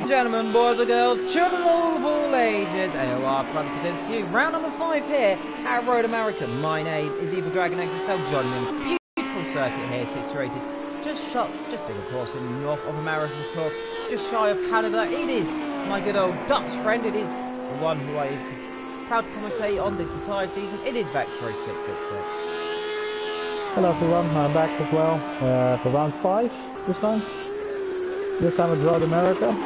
and gentlemen, boys and girls, children of all ages, AOR proudly presents to you round number 5 here at Road America. My name is Evil Dragon X himself, joining me on this beautiful circuit here, situated just in of course in the north of America, of course, just shy of Canada. It is my good old Dutch friend, it is the one who I'm proud to commentate on this entire season. It is Vector 666. Hello everyone, I'm back as well for round 5 this time. This time at Road America.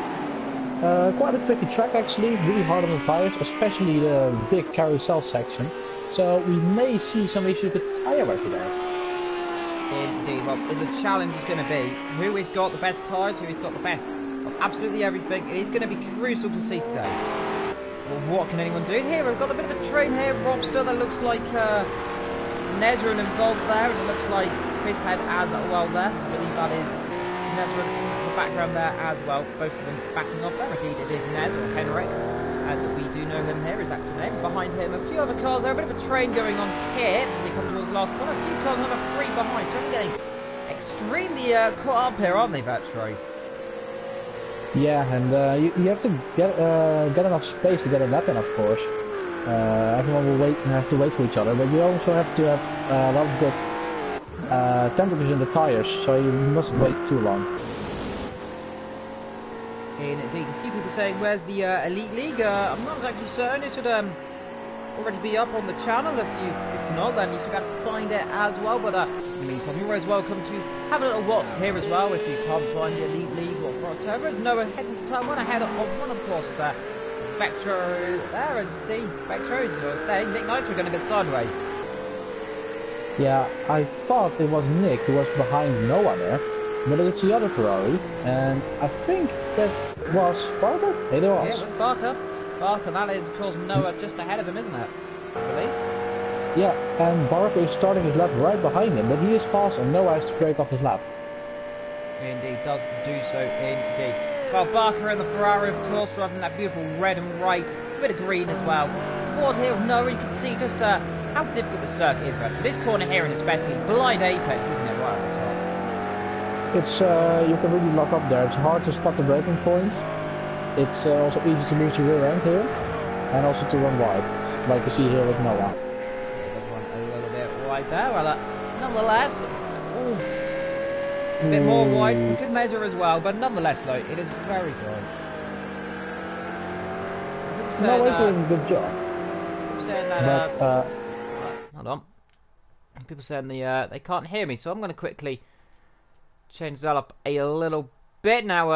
Quite a tricky track actually, really hard on the tires, especially the big carousel section. So we may see some issues with tire wear today. Indeed, well, the challenge is going to be who has got the best tyres, who has got the best of absolutely everything. It is going to be crucial to see today. Well, what can anyone do here? We've got a bit of a train here, Robster, that looks like Nezrin involved there, and it looks like Chris had as well there. I believe that is Nezrin in the background there as well. Both of them backing off there. Indeed, it is Nez or Henrik, as we do know him here, is actual name. Behind him, a few other cars there. A bit of a train going on here as he comes towards the last corner. A few cars, another 3 behind. So we're getting extremely caught up here, aren't they, Vetro? Yeah, and you have to get enough space to get a lap in, of course. Everyone will have to wait for each other, but you also have to have a lot of good temperatures in the tires, so you mustn't wait too long. Indeed, a few people saying, where's the Elite League? I'm not exactly certain. It should already be up on the channel. If not, then you should be able to find it as well. But in the meantime, you're always welcome to have a little watch here as well if you can't find the Elite League or whatever. As Noah heads into turn 1 ahead of one of the courses there. Spectro there, as you see, Spectro, as I was saying, Nick Nitro going a bit sideways. Yeah, I thought it was Nick who was behind Noah there, but it's the other Ferrari, and I think that was Barker? Hey, there was. Yeah, Barker, that is, of course, Noah just ahead of him, isn't it? I believe. Yeah, and Barker is starting his lap right behind him, but he is fast and Noah has to break off his lap. Indeed, does do so indeed. Well, Barker and the Ferrari, of course, driving that beautiful red and white, a bit of green as well. Forward here with Noah, you can see just how difficult the circuit is, actually. This corner here, and especially blind apex, isn't it, right on the top? It's, you can really lock up there. It's hard to spot the braking points. It's also easy to lose your rear end here, and also to run wide, like you see here with Noah. Yeah, it does run a little bit wide there, well, nonetheless, a bit more wide, we could measure as well, but nonetheless, though, it is very good. Noah's doing a good job. Saying that, but, hold on. People saying they can't hear me, so I'm going to quickly change that up a little bit. Now,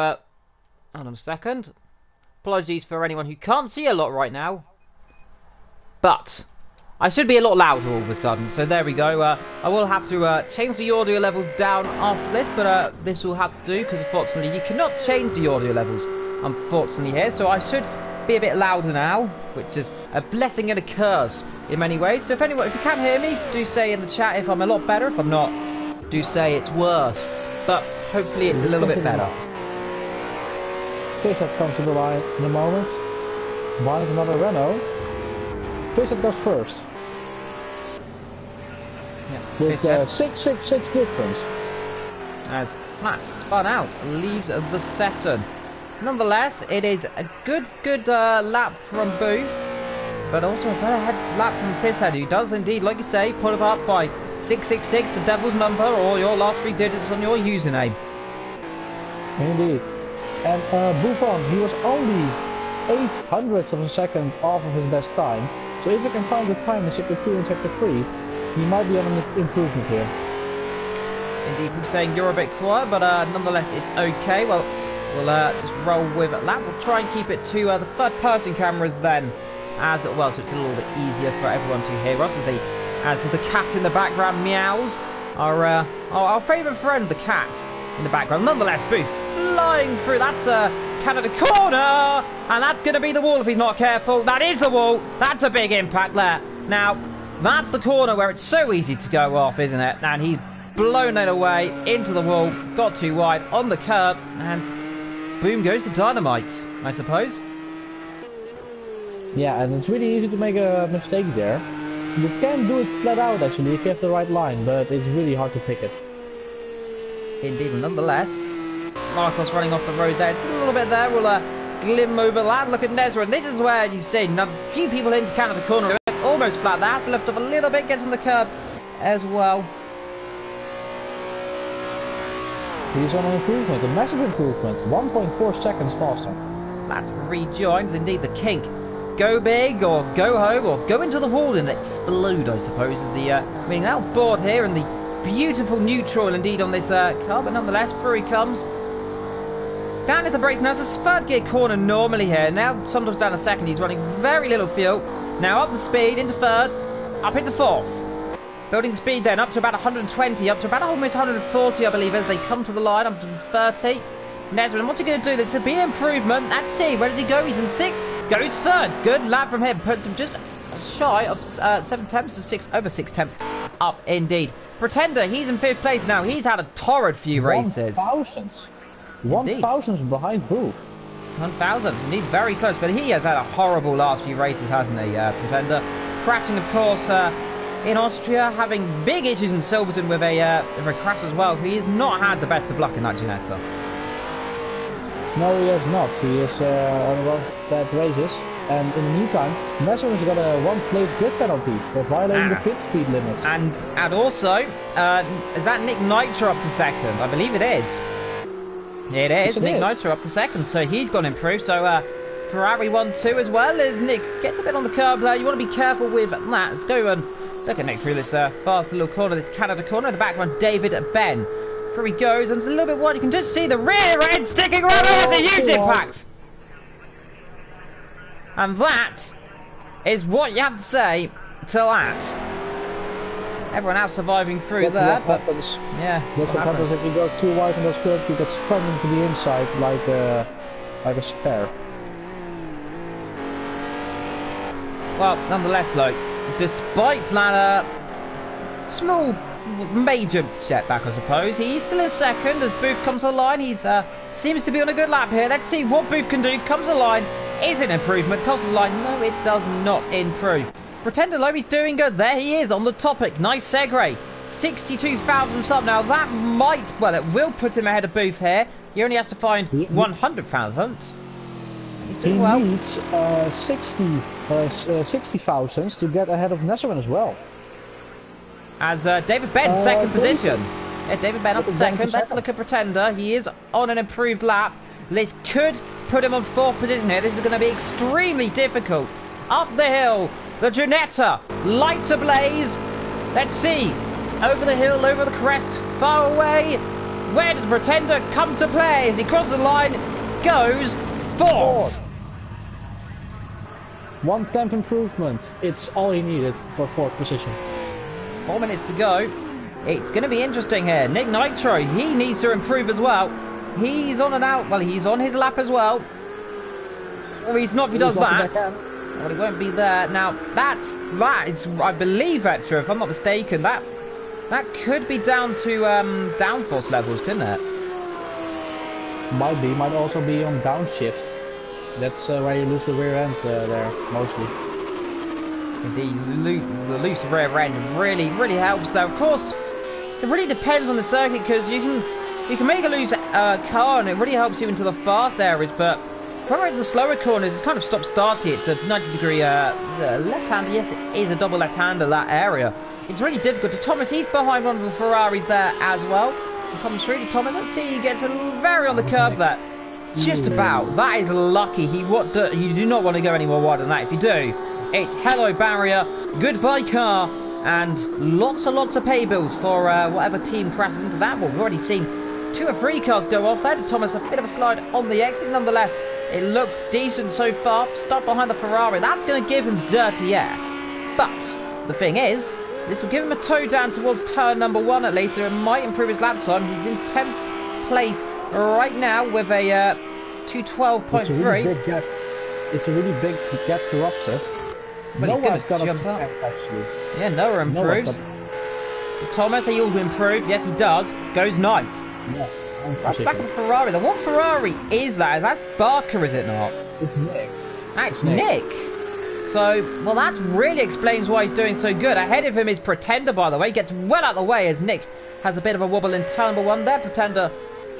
hold on a second. Apologies for anyone who can't see a lot right now. But I should be a lot louder all of a sudden, so there we go. I will have to change the audio levels down after this, but this will have to do, because unfortunately you cannot change the audio levels, unfortunately, here. So I should be a bit louder now, which is a blessing and a curse in many ways. So if you can hear me, do say in the chat if I'm a lot better. If I'm not, do say it's worse. But hopefully it's a little bit better. Fisher comes to the line in a moment. Behind another Renault. Fisher goes first. Yeah, with 666 difference. As Matt spun out, leaves the session. Nonetheless, it is a good lap from Booth, but also a better lap from Fishhead, who does indeed, like you say, put it up by 666, the devil's number, or your last 3 digits on your username. Indeed. And Buffon, he was only 0.08 of a second off of his best time, so if he can find the time in Sector 2 and Sector 3, he might be on an improvement here. Indeed, people saying you're a bit quiet, but nonetheless it's okay. Well, we'll just roll with it. We'll try and keep it to the third-person cameras then, as well, so it's a little bit easier for everyone to hear us as the cat in the background meows. Our favourite friend, the cat, in the background. Nonetheless, Booth flying through. That's Canada corner, and that's going to be the wall if he's not careful. That is the wall. That's a big impact there. Now, that's the corner where it's so easy to go off, isn't it? And he's blown it away into the wall, got too wide on the curb, and boom goes the dynamite, I suppose. Yeah, and it's really easy to make a mistake there. You can do it flat out actually if you have the right line, but it's really hard to pick it. Indeed, nonetheless, Marcos running off the road there. It's a little bit there. We'll glim over that. Look at Nezra, and this is where you've seen a few people into Canada corner. Almost flat. That has to lift up a little bit, gets on the curb as well. He's on an improvement, a massive improvement. 1.4 seconds faster. That rejoins indeed the kink. Go big or go home or go into the wall and explode, I suppose, is the meaning outboard here, and the beautiful neutral indeed on this car, but nonetheless, through he comes. Down at the brake now, it's a third gear corner normally here. Now, sometimes down a second, he's running very little fuel. Now up the speed, into third, up into fourth. Building speed then, up to about 120, up to about almost 140, I believe, as they come to the line, up to 30. Nezrin, what's he going to do? This will be an improvement. Let's see, where does he go? He's in sixth, goes third. Good lap from him, puts him just shy of 7 tenths to over 6 tenths up indeed. Pretender, he's in 5th place now. He's had a torrid few races. 1,000 behind Boo. 1,000, indeed, very close, but he has had a horrible last few races, hasn't he, Pretender? Crashing, of course, in Austria, having big issues in Silverstone with a crash as well. He has not had the best of luck in that Ginetta. No, he has not. He is on a lot of bad races. And in the meantime, Messer has got a 1-place grid penalty for violating the pit speed limits. And also, is that Nick Nitro up to second? I believe it is. It is. Nick Nitro up to second, so he's gone improved. So Ferrari 1-2 as well, as Nick gets a bit on the curb there. You want to be careful with that. Let's go and look at Nick through this fast little corner, this Canada corner. In the background, David Ben. Through he goes, and it's a little bit wide. You can just see the rear end sticking right there. It's a huge impact. And that is what you have to say to that. Everyone else surviving through there, but happens. Yeah, that's what happens if you go too wide on those curves. You get spun into the inside like a spare. Well, nonetheless, like, despite that small major setback, I suppose, he's still in second as Booth comes to the line. He's seems to be on a good lap here. Let's see what Booth can do. Comes to the line. Is it an improvement? Comes to the line. No, it does not improve. Pretender low, he's doing good. There he is on the topic. Nice segue. 62,000 sub. Now that might, well, it will put him ahead of Booth here. He only has to find 100,000. He needs 60,000 to get ahead of Nesserin as well. As David Ben, second position. Yeah, David Ben up to second. Let's look at Pretender. He is on an improved lap. This could put him on 4th position here. This is going to be extremely difficult. Up the hill, the Ginetta, lights ablaze. Let's see. Over the hill, over the crest, far away. Where does Pretender come to play? As he crosses the line, goes 4th. 1/10 improvement. It's all he needed for 4th position. 4 minutes to go. It's going to be interesting here. Nick Nitro, he needs to improve as well. He's on and out. Well, he's on his lap as well. Or he's not if he does that. Well, he won't be there. Now, that is, I believe, Retro, if I'm not mistaken, that could be down to downforce levels, couldn't it? Might be. Might also be on downshifts. That's where you lose the rear end there, mostly. Indeed, the loose rear end really helps there. Of course, it really depends on the circuit, because you can make a loose car and it really helps you into the fast areas, but when we're in the slower corners, it's kind of stop-starty. It's a 90-degree left-hander. Yes, it is a double left-hander, that area. It's really difficult. To Thomas, he's behind one of the Ferraris there as well. He comes through to Thomas. Let's see, he gets a very on the curb there. Just about. That is lucky. You do not want to go any more wide than that. If you do, it's hello barrier, goodbye car, and lots and lots of pay bills for whatever team crashes into that. Well, we've already seen 2 or 3 cars go off there. Thomas, a bit of a slide on the exit. Nonetheless, it looks decent so far. Stuck behind the Ferrari. That's going to give him dirty air. But the thing is, this will give him a toe down towards turn number 1 at least, so it might improve his lap time. He's in 10th place right now with a 212.3. It's a really big gap to Robster. But Noah's got up to 10th, actually. Yeah, Noah improves. Thomas, he will improve. Yes, he does. Goes 9th. Yeah. Back to the Ferrari. What Ferrari is that? That's Barker, is it not? It's Nick. That's Nick. So, well, that really explains why he's doing so good. Ahead of him is Pretender, by the way. Gets well out of the way as Nick has a bit of a wobble in turn number 1 there. Pretender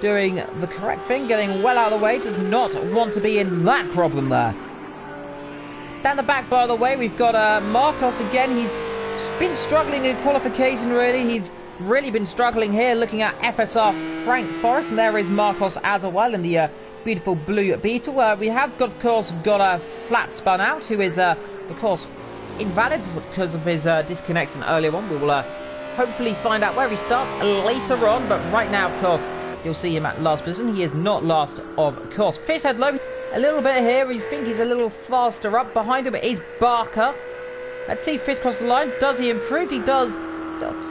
doing the correct thing, getting well out of the way, does not want to be in that problem there. Down the back, by the way, we've got Marcos again. He's been struggling in qualification, really. He's really been struggling here, looking at FSR Frank Forest, and there is Marcos as well in the beautiful blue Beetle. We have, got, of course, got a flat spun out, who is, of course, invalid because of his disconnection earlier on. We will hopefully find out where he starts later on, but right now, of course, you'll see him at last position. He is not last, of course. Fishhead low, a little bit here. We think he's a little faster up. Behind him is Barker. Let's see Fish cross the line. Does he improve? He does.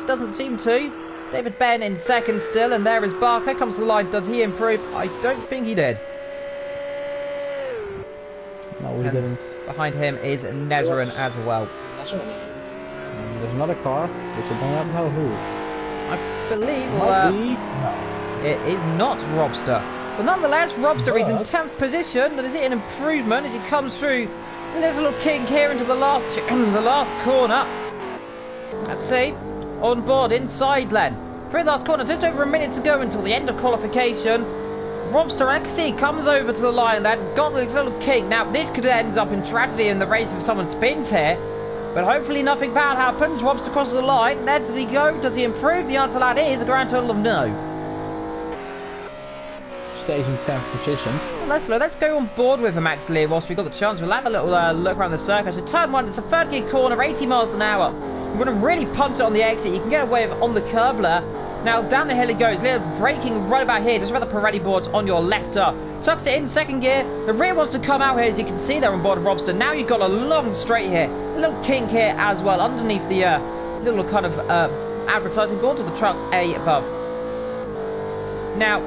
Doesn't seem to. David Ben in second still, and there is Barker. Comes to the line. Does he improve? I don't think he did. No, we didn't. Behind him is Nezrin as well. There's another car, which I don't know who. I believe it is not Robster. But nonetheless, Robster is in 10th position. But is it an improvement as he comes through? There's a little kink here into the last corner. Let's see. On board, inside then. Through the last corner, just over a minute to go until the end of qualification. Robster, I can see, comes over to the line then. Got this little kink. Now, this could end up in tragedy in the race if someone spins here. But hopefully nothing bad happens. Robster crosses the line. There does he go? Does he improve? The answer to that is a grand total of no. Stays in 10th position. Well, let's go on board with him actually whilst we've got the chance. We'll have a little look around the circuit. So turn one, it's a third gear corner, 80 miles an hour. You're going to really punch it on the exit. You can get away with it on the curb there. Now down the hill he goes, little braking right about here, just where the Pirelli boards on your left are. Tucks it in second gear. The rear wants to come out here, as you can see there on board of Robster. Now you've got a long straight here, a little kink here as well underneath the little kind of advertising board to the trucks above. Now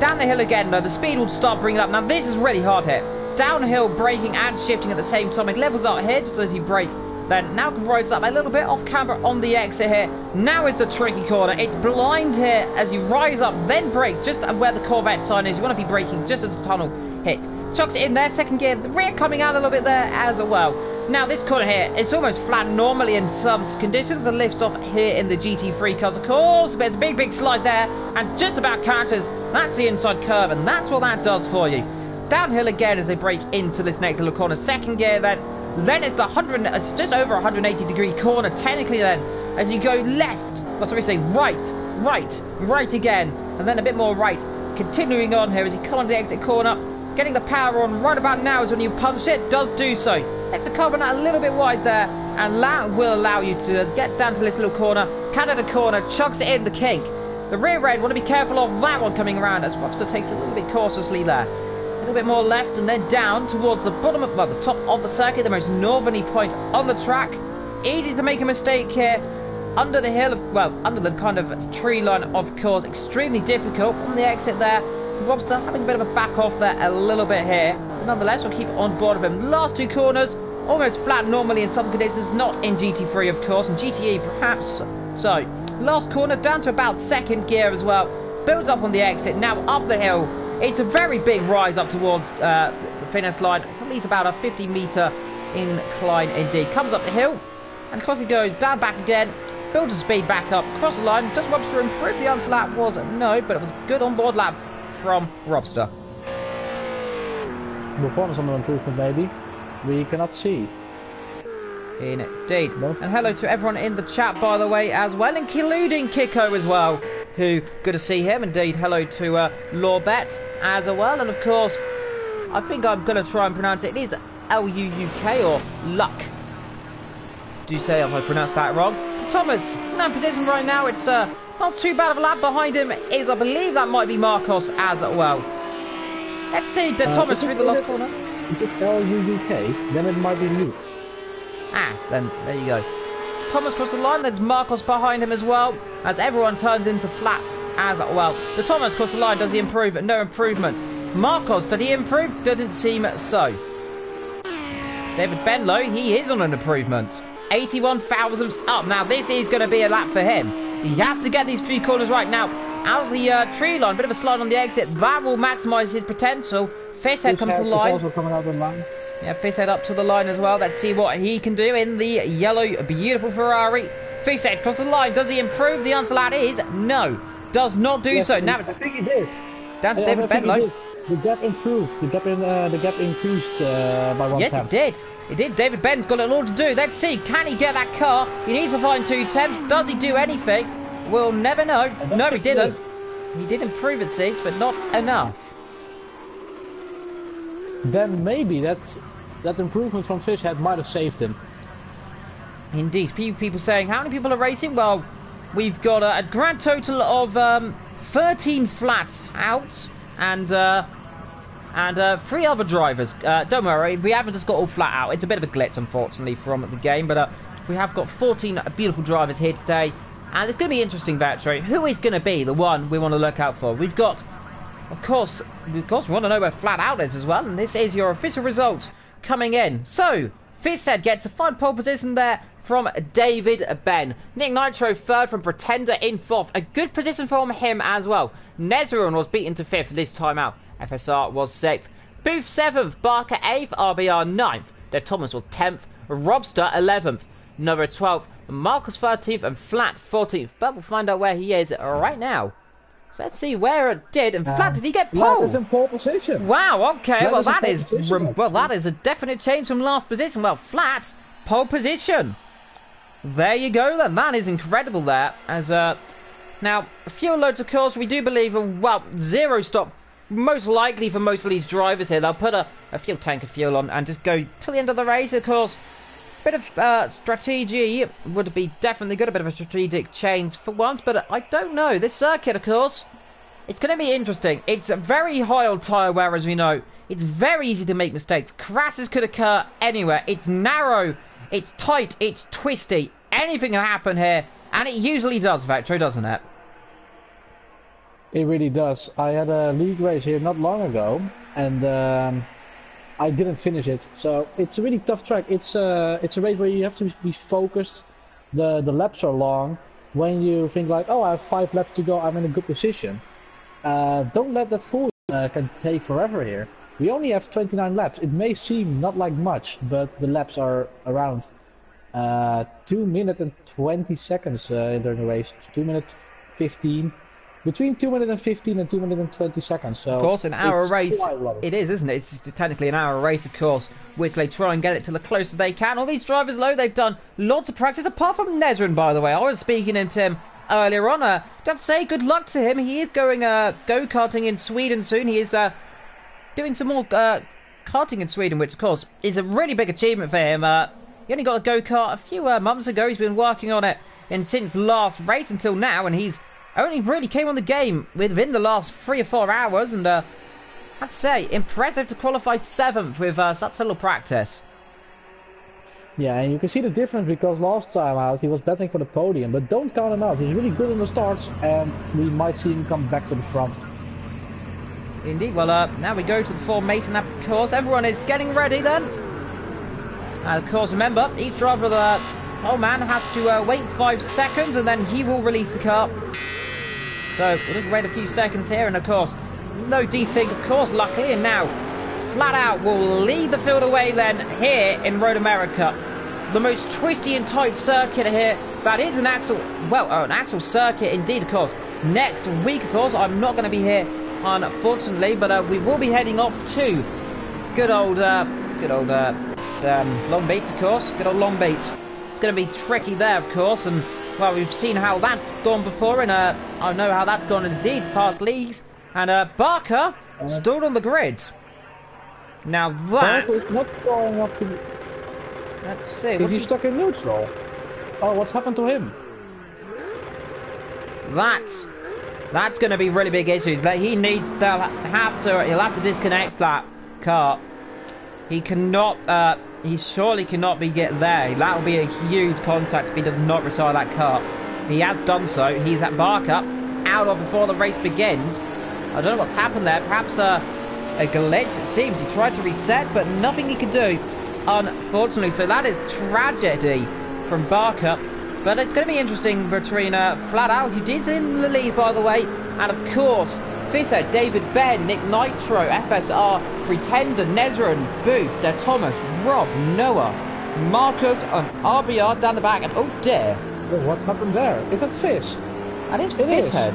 down the hill again though, the speed will start bringing up. Now this is really hard here. Downhill braking and shifting at the same time. It levels out here just as you brake. Then now can rise up a little bit off camber on the exit here. Now is the tricky corner. It's blind here as you rise up, then brake just where the Corvette sign is. You want to be braking just as the tunnel hits. Chucks it in there, second gear. The rear coming out a little bit there as well. Now this corner here, it's almost flat normally in some conditions and lifts off here in the GT3 cars. Of course, there's a big slide there and just about catches. That's the inside curve and that's what that does for you. Downhill again as they brake into this next little corner. Second gear then. Then it's the it's just over 180 degree corner technically then as you go left, well sorry say right again, and then a bit more right, continuing on here as you come on the exit corner, getting the power on right about now is when you punch it, does do so. Let's the carbon out a little bit wide there, and that will allow you to get down to this little corner, Canada corner, chucks it in the kink. The rear end, want to be careful of that one coming around as Robster takes a little bit cautiously there. A little bit more left and then down towards the bottom of, well, the top of the circuit, the most northerly point on the track. Easy to make a mistake here. Under the hill, under the kind of tree line, of course, extremely difficult on the exit there. Robster having a bit of a back off there a little bit here. But nonetheless, we'll keep on board of him. Last two corners, almost flat normally in some conditions, not in GT3 of course, and GTE perhaps. So, last corner down to about second gear as well. Builds up on the exit, now up the hill. It's a very big rise up towards the finish line. It's at least about a 50-metre incline indeed. Comes up the hill, and of course he goes down back again. Builds the speed back up, across the line. Does Robster improve? The answer lap was no, but it was a good on-board lap from Robster. We'll find some improvement maybe. We cannot see. Indeed. And hello to everyone in the chat, by the way, as well, including Kiko as well, who, good to see him. Indeed, hello to Lorbet as well. And of course, I think I'm going to try and pronounce it. It is L-U-U-K or Luck. Do say if I pronounce that wrong. Thomas, in that position right now, it's not too bad of a lap. Behind him is, I believe that might be Marcos as well. Let's see, Thomas through the last corner. Is it L-U-U-K? Then it might be Luke. Ah, then there you go. Thomas crossed the line, there's Marcos behind him as well, as everyone turns into flat as well. The Thomas crossed the line, does he improve? No improvement. Marcos, did he improve? Didn't seem so. David Benlow, he is on an improvement. 81 thousandths up. Now this is going to be a lap for him. He has to get these three corners right now. Out of the tree line, bit of a slide on the exit. That will maximise his potential. Fishhead comes to the line. Also coming out of the line. Yeah, Fishhead up to the line as well. Let's see what he can do in the yellow, beautiful Ferrari. Fishhead across the line. Does he improve? The answer to that is no. Does not do so. Now I think he did. It's down to I David think Ben, it did. The gap improved. The gap increased by 1 Yes, tenth. it did. It did. David Ben's got it all to do. Let's see. Can he get that car? He needs to find 2 temps. Does he do anything? We'll never know. No, he didn't. He did improve it, seats, but not enough. Then maybe that improvement from Fishhead might have saved him. Indeed. Few people saying, how many people are racing? Well, we've got a grand total of 13 flat outs and 3 other drivers. Don't worry, we haven't just got all flat out. It's a bit of a glitch, unfortunately, from the game, but we have got 14 beautiful drivers here today, and it's going to be interesting, Vetro. Who is going to be the one we want to look out for? We've got, of course, we want to know where flat out is as well, and this is your official result coming in. So, Fishhead gets a fine pole position there from David Ben. Nick Nitro third from Pretender in fourth. A good position from him as well. Nezrun was beaten to fifth this time out. FSR was sixth. Booth seventh. Barker eighth. RBR ninth. De Thomas was 10th. Robster 11th. Nova 12th. Marcus 13th and Flat 14th. But we'll find out where he is right now. So let's see where it did. And Flat, did he get pole? Flat is in pole position. Wow, okay. Flat Well, that is a definite change from last position. Well, Flat, pole position. There you go then. That is incredible there. As now, fuel loads, of course, we do believe, well, 0 stop. Most likely for most of these drivers here, they'll put a fuel tank of fuel on and just go till the end of the race, of course. A bit of strategy would be definitely good, a bit of a strategic change for once, but I don't know. This circuit, of course, it's going to be interesting. It's very high on tyre wear, as we know. It's very easy to make mistakes. Crashes could occur anywhere. It's narrow, it's tight, it's twisty. Anything can happen here, and it usually does, Vectro, doesn't it? It really does. I had a league race here not long ago, and I didn't finish it. So it's a really tough track. It's a race where you have to be focused. The laps are long. When you think like, oh, I have 5 laps to go, I'm in a good position. Don't let that fool you. Can take forever here. We only have 29 laps. It may seem not like much, but the laps are around 2 minutes and 20 seconds during the race. 2 minutes 15. Between 2 minutes and 15 and 2 minutes and 20 seconds. So of course, an hour race. It is, isn't it? It's technically an hour race, of course, which they try and get it to the closest they can. All these drivers, though, they've done lots of practice, apart from Nezrun, by the way. I was speaking to him earlier on. Don't say good luck to him. He is going go-karting in Sweden soon. He is doing some more karting in Sweden, which, of course, is a really big achievement for him. He only got a go-kart a few months ago. He's been working on it since last race until now, and he's only really came on the game within the last 3 or 4 hours, and I'd say impressive to qualify 7th with such little practice. Yeah, and you can see the difference because last time out he was battling for the podium, but don't count him out. He's really good in the starts, and we might see him come back to the front. Indeed. Well, now we go to the formation lap, of course. Everyone is getting ready then. And of course, remember, each driver of the whole man has to wait 5 seconds, and then he will release the car. So we'll just wait a few seconds here, and of course, no desync, of course, luckily, and now Flat Out will lead the field away then here in Road America. The most twisty and tight circuit here. That is an actual circuit indeed, of course. Next week, of course, I'm not going to be here, unfortunately, but we will be heading off to good old Long Beach, of course. Good old Long Beach. It's going to be tricky there, of course, and well, we've seen how that's gone before, and I know how that's gone indeed past leagues. And Barker stood on the grid. Now that is not going up to. Let's see. Is he stuck in neutral? Oh, what's happened to him? That's going to be really big issues. That he'll have to disconnect that car. He cannot. He surely cannot be get there. That will be a huge contact if he does not retire that car. He has done so. He's at Barker, out of before the race begins. I don't know what's happened there. Perhaps a glitch, it seems. He tried to reset, but nothing he could do, unfortunately. So that is tragedy from Barker. But it's going to be interesting between Flat Out, who is in the lead, by the way, and of course, Fisser, David Ben, Nick Nitro, FSR, Pretender, Nezrun, Booth, De Thomas, Rob, Noah, Marcus, and RBR down the back, and oh dear. What happened there? Is that Fish? That is Fishhead.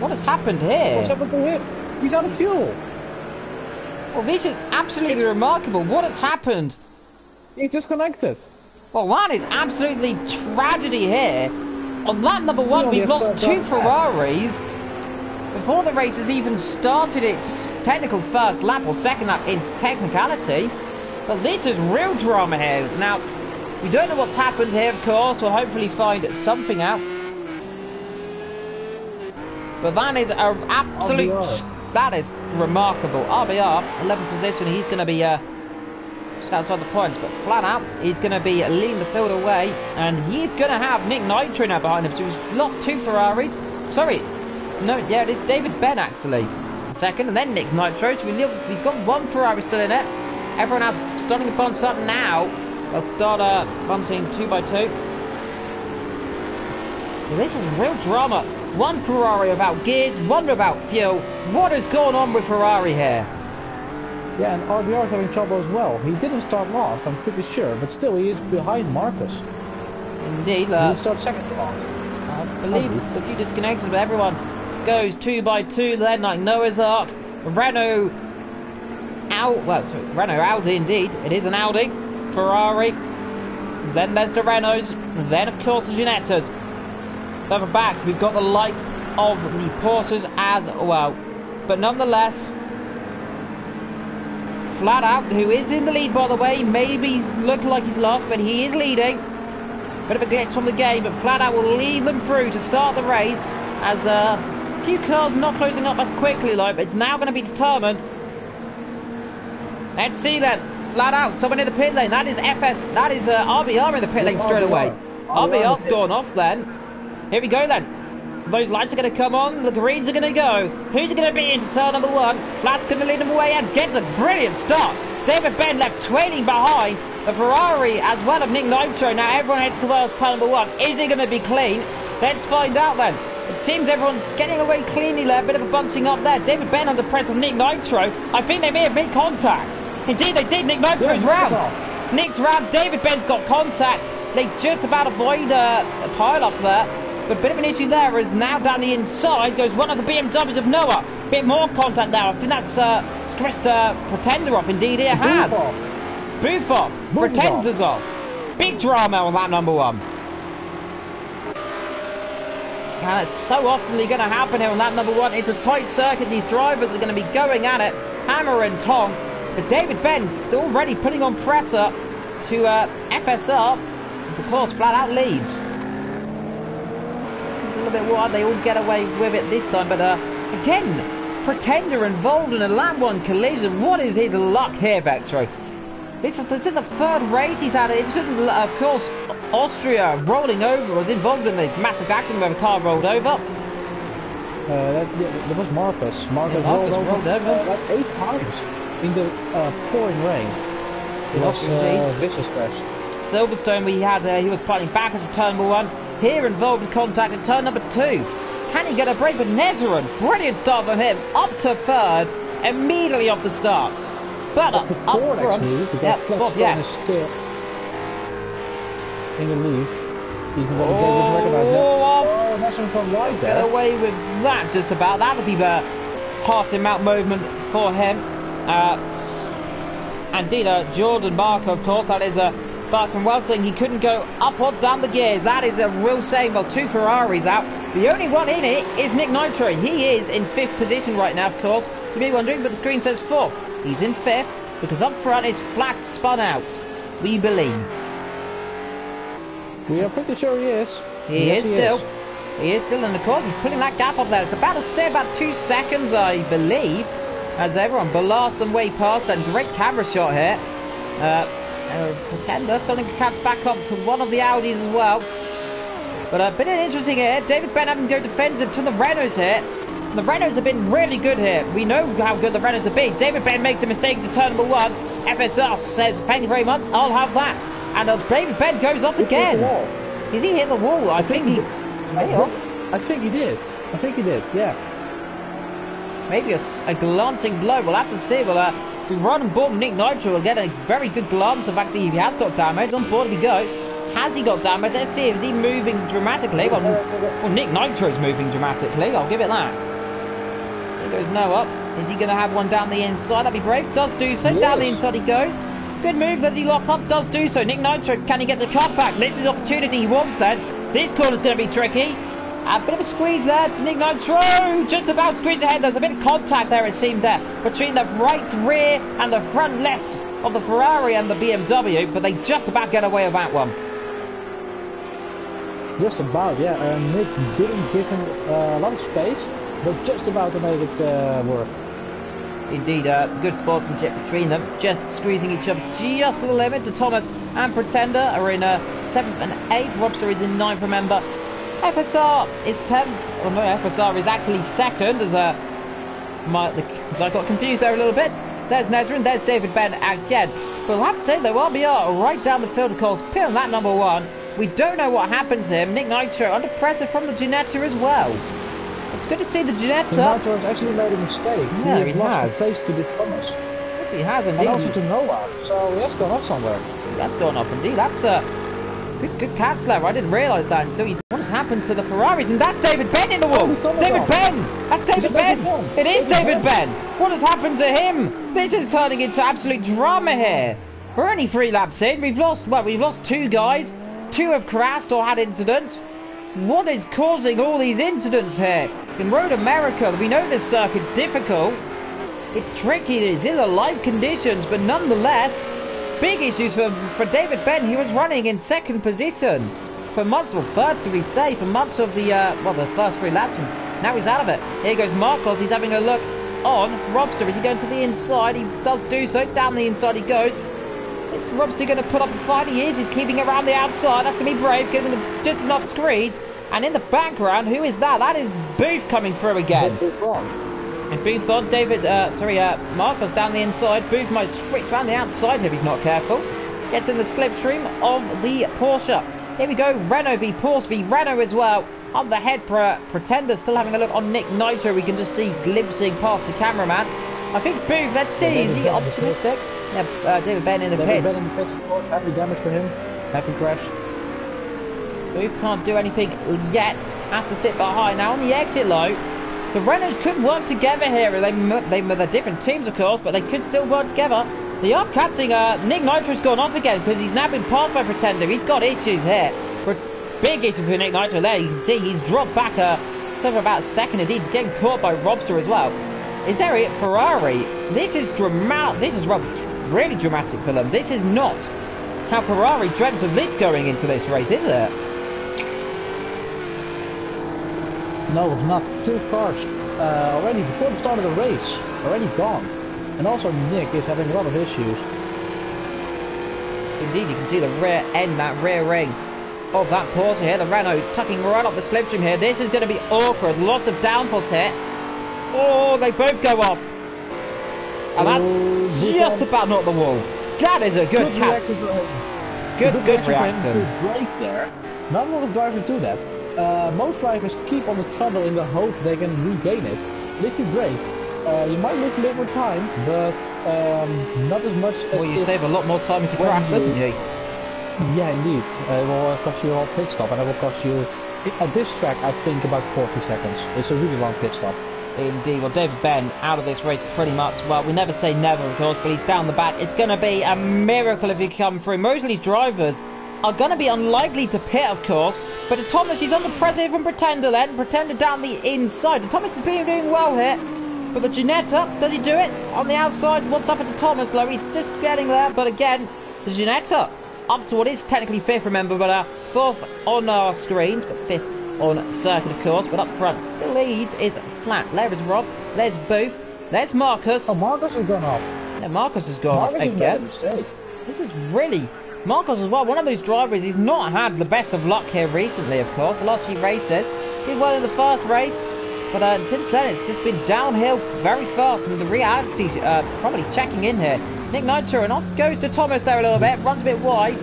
What has happened here? What's happened to him? He's out of fuel. Well, this is absolutely remarkable. What has happened? He's disconnected. Well, that is absolutely tragedy here. On lap number 1, we've lost 2 Ferraris before the race has even started its technical first lap, or second lap in technicality. But this is real drama here. Now, we don't know what's happened here, of course. We'll hopefully find something out. But that is an absolute... That is remarkable. RBR, 11th position. He's going to be just outside the points. But flat out, he's going to be leading the field away. And he's going to have Nick Nitro now behind him. So he's lost 2 Ferraris. Sorry. No, yeah, it is David Ben, actually. Second, and then Nick Nitro. So he's got 1 Ferrari still in it. Everyone else starting upon something now. They'll start bunting 2 by 2. Well, this is real drama. 1 Ferrari without gears, 1 without fuel. What is going on with Ferrari here? Yeah, and RBR is having trouble as well. He didn't start last, I'm pretty sure, but still he is behind Marcus. Indeed. He starts second last. I believe a few disconnections, but everyone goes 2 by 2 then, like Noah's Ark. Renault Audi indeed. It is an Audi. Ferrari. Then there's the Renaults. Then, of course, the Ginettas. Further back, we've got the light of the Porsches as well. But nonetheless, Flat Out, who is in the lead, by the way, maybe looking like he's lost, but he is leading. Bit of a glitch from the game, but Flat Out will lead them through to start the race, as a few cars not closing up as quickly, like, but it's now going to be determined. Let's see then. Flat Out, someone in the pit lane. That is RBR in the pit lane straight away. RBR's gone off then. Here we go then. Those lights are going to come on. The greens are going to go. Who's it going to be into turn number 1? Flat's going to lead them away and gets a brilliant start. David Ben left trailing behind the Ferrari as well of Nick Nitro. Now everyone heads towards turn number 1. Is he going to be clean? Let's find out then. It seems everyone's getting away cleanly there. A bit of a bunching up there. David Ben under pressure from Nick Nitro. I think they may have made contact. Indeed they did. Nick Nitro's round. Nick's round. David Ben's got contact. They just about avoid a pile up there. But a bit of an issue there is now down the inside goes one of the BMWs of Noah. Bit more contact there. I think that's Krista Pretender off. Indeed it has. Booth off. Pretenders off. Big drama on lap number 1. And it's so often going to happen here on lap number 1. It's a tight circuit. These drivers are going to be going at it. Hammer and tong. But David Ben's already putting on pressure to FSR. Of course, Flat Out leads. It's a little bit wild. They all get away with it this time. But again, Pretender involved in a lap 1 collision. What is his luck here, Vectro? This is the 3rd race he's had. It shouldn't, of course, Austria rolling over was involved in the massive accident where the car rolled over. That was Marcus. Marcus rolled over like 8 times in the pouring rain. It was vicious crash. Silverstone, he was putting back into turn number 1. Here involved in contact in turn number 2. Can he get a break? But Nezerin, brilliant start from him, up to 3rd, immediately off the start. But up front, actually, yes. Still in the lead. Even though David's recognized that. Nezerin from wide there. Get away with that just about. That'll be the passing out movement for him. Indeed, Jordan Barker, of course, that is Barker well saying he couldn't go up or down the gears. That is a real shame. Well, 2 Ferraris out. The only one in it is Nick Nitro. He is in 5th position right now, of course. You may be wondering, but the screen says 4th. He's in 5th because up front it's Flat spun out. We believe. We are pretty sure he is. He is still, and of course he's putting that gap up there. It's about 2 seconds, I believe, as everyone blasts them way past. And great camera shot here. Pretender starting to catch back up to one of the Audis as well. But a bit interesting here. David Ben having to go defensive to the Renaults here. The Renaults have been really good here. We know how good the Renaults have been. David Ben makes a mistake to turn number 1. FSR says, thank you very much, I'll have that. And David Ben goes off again. Is he hit the wall? I think he may have. I think he did. Yeah. Maybe a glancing blow. We'll have to see. Well, we run on board Nick Nitro. We'll get a very good glance of actually if he has got damage. On board we go. Has he got damage? Let's see. Is he moving dramatically? Well, Nick Nitro's moving dramatically. I'll give it that. Here goes Noah. Is he going to have one down the inside? That'd be brave. Does do so. Yes. Down the inside he goes. Good move. Does he lock up? Does do so. Nick Nitro, can he get the cut back? This is the opportunity he wants then. This corner's going to be tricky. A bit of a squeeze there. Nick Nitro just about squeezed ahead. There's a bit of contact there, it seemed, there between the right rear and the front left of the Ferrari and the BMW, but they just about get away with that one. Just about, yeah. Nick didn't give him a lot of space, but just about to make it work. Indeed, good sportsmanship between them, just squeezing each other just to the limit. De Thomas and Pretender are in 7th and 8th. Robster is in 9th, remember. FSR is 10th. Oh no, FSR is actually 2nd, as I got confused there a little bit. There's Nezrin, there's David Ben again. But we'll have to say, though, RBR right down the field, of course, pit on that number 1. We don't know what happened to him. Nick Nitro under pressure from the Ginetta as well. It's good to see the Ginetta. Nitro has actually made a mistake. Yeah, he has lost the face to the Thomas. Yes, he has indeed. And also to Noah. So he has gone off somewhere. That's gone off indeed. That's good catch there. I didn't realise that until what has happened to the Ferraris, and that's David Ben in the wall. David Ben. That's David Ben. It is David Ben. What has happened to him? This is turning into absolute drama here. We're only 3 laps in. We've lost 2 guys. 2 have crashed or had incidents. What is causing all these incidents here? In Road America, we know this circuit's difficult. It's tricky. It is live conditions, but nonetheless, big issues for David Ben. He was running in 2nd position for months, or 3rd, should we say, for months of the first 3 laps, and now he's out of it. Here goes Marcos. He's having a look on Robster. Is he going to the inside? He does do so. Down the inside he goes. Is Robster going to put up a fight? He is. He's keeping around the outside. That's going to be brave, giving him just enough screeds. And in the background, who is that? That is Booth coming through again. And Booth on Marcos down the inside. Booth might switch around the outside if he's not careful. Gets in the slipstream of the Porsche. Here we go. Renault v Porsche v Renault as well. On the head, Pretender still having a look on Nick Nitro. We can just see glimpsing past the cameraman. I think Booth, let's see, is he optimistic? Yeah, David Ben in the pits. David Ben in the pits, heavy damage for him. Heavy crash. Booth can't do anything yet. Has to sit behind. Now on the exit low, the Renaults could work together here. They're different teams, of course, but they could still work together. They are catching. Nick Nitro's gone off again because he's now been passed by Pretender. He's got issues here. Big issue for Nick Nitro there. You can see he's dropped back for about a second. Indeed, he's getting caught by Robster as well. Is there a Ferrari? This is dramatic. This is really dramatic for them. This is not how Ferrari dreamt of this going into this race, is it? No, it's not. 2 cars already before the start of the race, already gone. And also Nick is having a lot of issues. Indeed, you can see the rear end, that rear ring of that Porsche here. The Renault tucking right up the slipstream here. This is going to be awkward. Lots of downforce here. Oh, they both go off. And that's just about not the wall. That is a good catch. Good reaction. To brake there. Not a lot of drivers do that. Most drivers keep on the throttle in the hope they can regain it. If you brake, you might lose a little more time, but not as much as... Well, you save a lot more time if you crash, doesn't you? Yeah, indeed. It will cost you a whole pit stop, and it will cost you, at this track, I think about 40 seconds. It's a really long pit stop. Indeed. Well, David Ben out of this race pretty much. Well, we never say never, of course, but he's down the back. It's going to be a miracle if he come through. Most of these drivers are going to be unlikely to pit, of course. But De Thomas, he's under pressure from Pretender then. Pretender down the inside. De Thomas has been doing well here. But the Ginetta, does he do it? On the outside, what's up with De Thomas, though? He's just getting there. But again, the Ginetta up to what is technically 5th, remember. But 4th on our screens, but 5th on circuit, of course. But up front, still leads is flat. There's Rob. There's Booth. There's Marcus. Oh, Marcus has gone off. Yeah, Marcus has gone off again. This is really... Marcos as well, one of those drivers, he's not had the best of luck here recently, of course. The last few races, did well in the first race, but since then it's just been downhill very fast. And the reality probably checking in here. Nick Nitro, and off goes to Thomas there a little bit, runs a bit wide.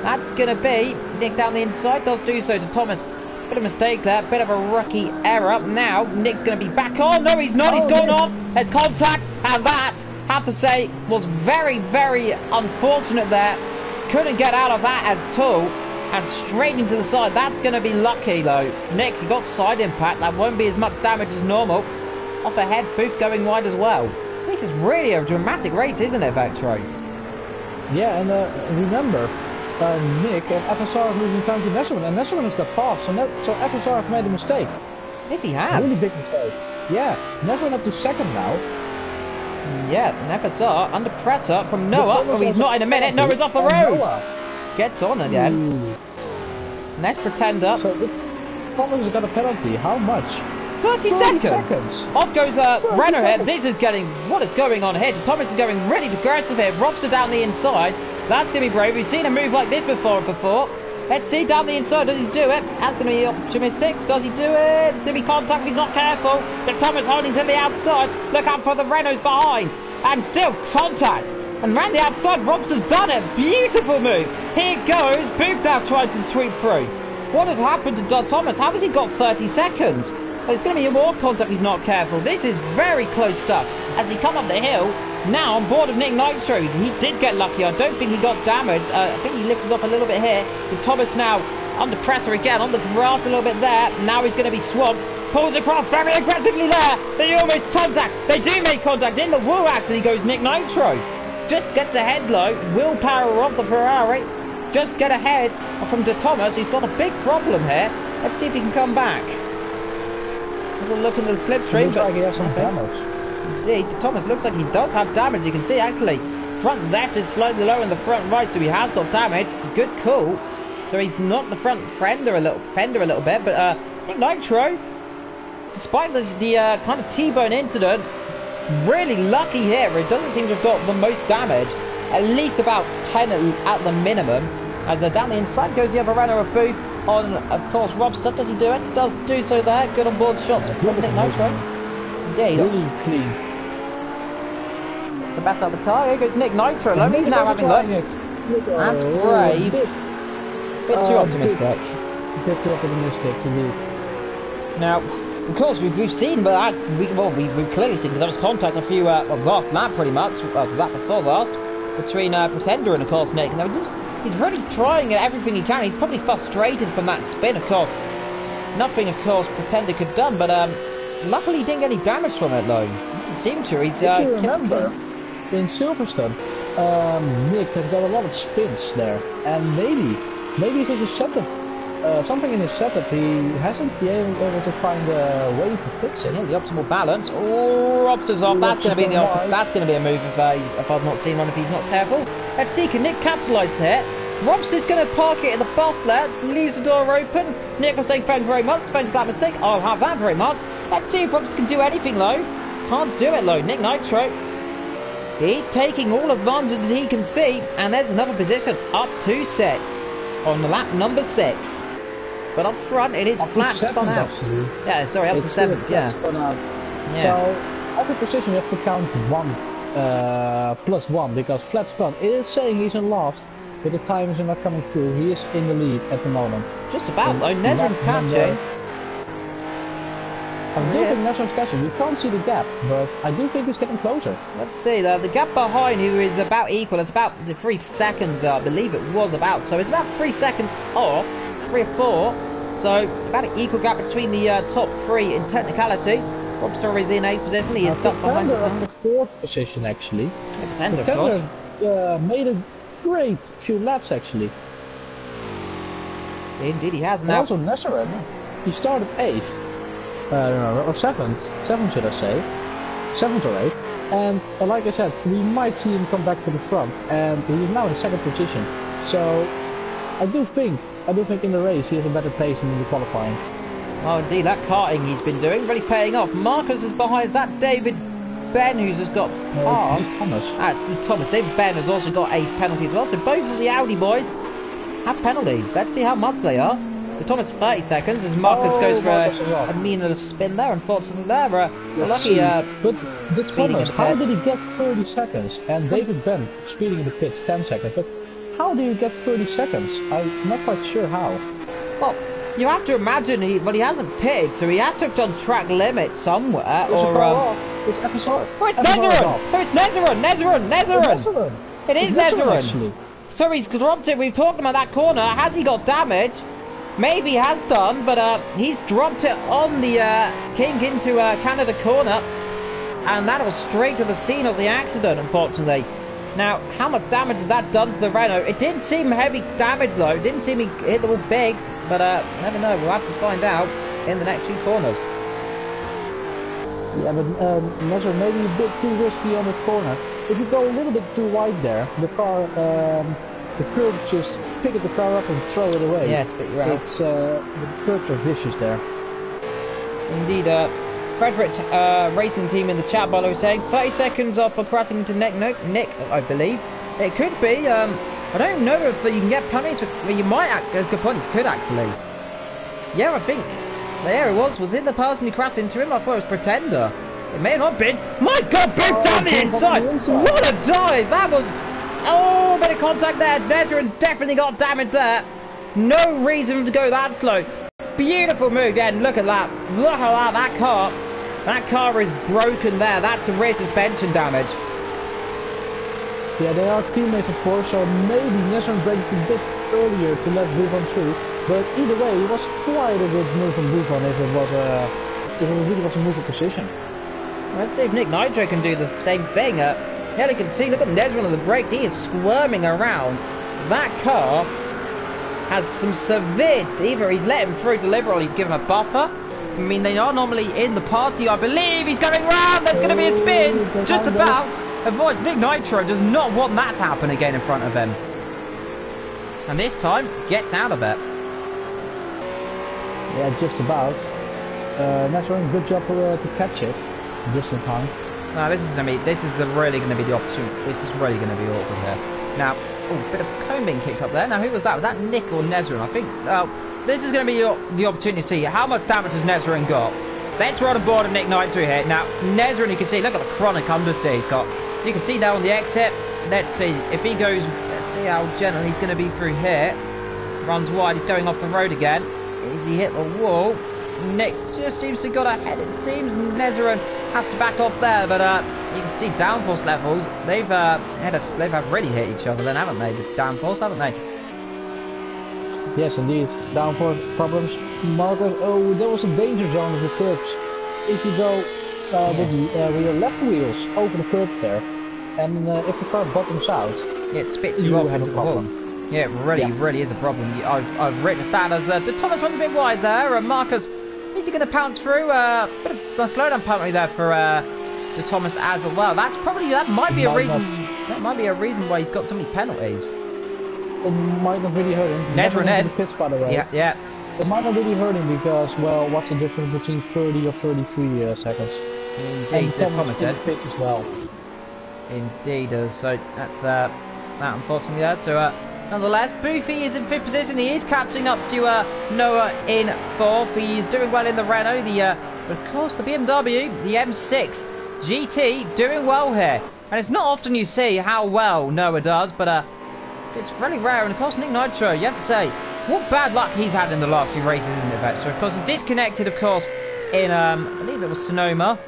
That's going to be Nick down the inside, does do so to Thomas. Bit of a mistake there, bit of a rookie error. Now Nick's going to be back on. No, he's not, he's gone off. There's contact, and that, I have to say, was very, very unfortunate there. Couldn't get out of that at all, and straight into the side. That's going to be lucky though. Nick, you got side impact. That won't be as much damage as normal. off ahead, Booth going wide as well. This is really a dramatic race, isn't it, Vectro? Yeah, and remember, Nick and FSR are losing time to Nesserman, and Nesserman has got passed, so FSR have made a mistake. Yes, he has. A really big mistake. Yeah, Nesserman up to second now. Yeah, and FSR under pressure from Noah. Oh, he's not in a minute. Noah's off the road. Gets on again. Ooh. Next Pretender. So Thomas has got a penalty. How much? 30 seconds. Off goes Renner here. This is getting... What is going on here? Thomas is going ready to aggressive here. Robster down the inside. That's going to be brave. We've seen a move like this before. Let's see, down the inside. Does he do it? That's going to be optimistic. Does he do it? It's going to be contact if he's not careful. But Thomas holding to the outside. Look out for the Renaults behind. And still contact. And round the outside, Robster's done it. Beautiful move. Here goes. Booth now trying to sweep through. What has happened to Thomas? How has he got 30 seconds? There's going to be more contact if he's not careful. This is very close stuff. As he come up the hill, now on board of Nick Nitro. He did get lucky. I don't think he got damaged. I think he lifted up a little bit here. And Thomas now under pressure again, on the grass a little bit there. Now he's going to be swamped. Pulls across very aggressively there. They almost contact. They do make contact. In the wall actually goes Nick Nitro. Just gets ahead low. Willpower of the Ferrari. Just get ahead from De Thomas. He's got a big problem here. Let's see if he can come back. There's a look into the slipstream. Looks like he has some damage. Indeed, De Thomas looks like he does have damage. You can see actually front left is slightly lower than the front right, so he has got damage. Good call. So he's knocked the front fender a little bit, but Nick Nitro, despite the kind of T-bone incident, really lucky here. It doesn't seem to have got the most damage. At least about 10 at the minimum. As down the inside goes the other runner of Booth on, of course, Robster. Does he do it? Does do so there. Good on board shots from Nick Nitro. Indeed. Really clean. It's the best out of the car. Here goes Nick Nitro. He's now having a look. That's brave. Bit too optimistic. Bit too optimistic, indeed. Now, of course, we've seen, but we've clearly seen, because there was contact a few, last lap pretty much, that before last, between Pretender and, of course, Nick. Now, he's really trying everything he can. He's probably frustrated from that spin, of course. Nothing, of course, Pretender could have done, but luckily he didn't get any damage from it, though. He didn't seem to. He's, if you remember, in Silverstone, Nick has got a lot of spins there, and maybe if there's a setup, something in his setup, he hasn't been able to find a way to fix it. Yeah, the optimal balance. Oh, Robster's off. That's going to be a move if I've not seen one, if he's not careful. Let's see, can Nick capitalise here? Robster's going to park it at the bus there, leaves the door open. Nick was saying, thanks very much, thanks for that mistake. I'll have that very much. Let's see if Robster can do anything, though. Can't do it, though. Nick Nitro, he's taking all advantages he can see, and there's another position up to 6 on the lap number 6. But up front, it is flat spun out. Actually. Yeah, sorry, up to 7. Yeah. Spun out. Yeah. So every position you have to count 1 plus 1, because flat spun. It is saying he's in last, but the timings are not coming through. He is in the lead at the moment. Just about though. Nezrin's catching. I do think Nezrin's catching. We can't see the gap, but I do think he's getting closer. Let's see. The gap behind you is about equal. It's about 3 seconds, I believe it was about. So it's about 3 seconds off. 3 or 4, so about an equal gap between the top 3 in technicality. Robster is in 8th position. He is stuck behind the 4th position actually. Yeah, Pretender, of course. Made a great few laps actually. Indeed, he has. And now also Nesserin, he started 8th, or 7th should I say, 7th or 8th. And like I said, we might see him come back to the front, and he's now in 2nd position. So I do think in the race he has a better pace than in the qualifying. Oh, indeed, that karting he's been doing really paying off. Marcus is behind. Is that David Ben who's just got it's Thomas. It's Thomas. David Ben has also got a penalty as well. So both of the Audi boys have penalties. Let's see how much they are. The Thomas 30 seconds as Marcus goes for a mean little spin there. Unfortunately, there. Lucky. But the Thomas, how did he get 30 seconds? And David Ben speeding in the pits 10 seconds. But how do you get 30 seconds? I'm not quite sure how. Well, you have to imagine he hasn't pitted, so he has to have done track limit somewhere. It's FSR. Oh, it's Nezrin! Oh, it's Nezrin! It is Nezrin! So he's dropped it. We've talked about that corner. Has he got damage? maybe has done, but he's dropped it on the kink into Canada corner, and that was straight to the scene of the accident, unfortunately. Now, how much damage has that done to the Renault? It didn't seem heavy damage, though. It didn't seem he hit the wall big, but never know. We'll have to find out in the next few corners. Yeah, but Nezzer may be a bit too risky on this corner. If you go a little bit too wide there, the car, the curbs just pick the car up and throw it away. Yes, but you're out. It's the curbs are vicious there. Indeed, Frederick Racing Team in the chat below saying 30 seconds off for crossing into Nick, I believe. It could be. I don't know if you can get penalties. Well, you might. That's a good point. You could actually. Yeah, I think. There it was. Was it the person who crashed into him? I thought it was Pretender. It may not have been. My God, big down the inside. What a dive! That was. Oh, bit of contact there. Nezeran's definitely got damage there. No reason to go that slow. Beautiful move, yeah, and look at that. Look at that. That car is broken there. That's a rear suspension damage. Yeah, they are teammates, of course, so maybe Nezeran breaks a bit earlier to let Buffon through. But either way, it was quite a good move from Buffon if it really was a move of position. Let's see if Nick Nitro can do the same thing. Yeah, you can see, look at Nezeran on the brakes. He is squirming around. That car has some severe, either he's let him through deliberately, he's given a buffer. I mean, they are normally in the party, I believe. He's going round. There's going to be a spin. Just about. Avoids. Nick Nitro does not want that to happen again in front of him. And this time, gets out of it. Yeah, just about. Nezeran, good job to catch it just in time. Now, this is really going to be the opportunity. This is really going to be awkward here. Now, oh, bit of cone being kicked up there. Now, who was that? Was that Nick or Nezeran? I think. This is going to be the opportunity to see how much damage has Nezeran got. Let's run on board of Nick Nitro here. Now, Nezeran, you can see, look at the chronic understeer he's got. You can see down on the exit. Let's see if he goes. Let's see how gentle he's going to be through here. Runs wide. He's going off the road again. As he hit the wall, Nick just seems to have got ahead. It seems Nezeran has to back off there, but you can see downforce levels. They've really hit each other, then, haven't they? The downforce, haven't they? Yes, indeed. Downforce problems. Marcus, oh, there was a danger zone of the curbs. If you go with your left wheels over the curbs there, and if the car bottoms out, it spits you off into the wall. Yeah, it really is a problem. I've written that as De Thomas went a bit wide there. Marcus, is he going to pounce through? Bit of a slowdown penalty there for De Thomas as well. That might be a reason. That might be a reason why he's got so many penalties. It might not really hurt him. Nezeran in the pits, by the way. Yeah. It might not really hurt him because, well, what's the difference between 30 or 33 seconds? Indeed, De Thomas said. Pits as well. Indeed, so that's that unfortunately there. So nonetheless, Boofy is in 5th position. He is catching up to Noah in 4th. He is doing well in the Renault. Of course, the BMW, the M6 GT, doing well here. And it's not often you see how well Noah does, but it's really rare. And of course, Nick Nitro, you have to say, what bad luck he's had in the last few races, isn't it, Vetcher? Of course, he disconnected, of course, in I believe it was Sonoma.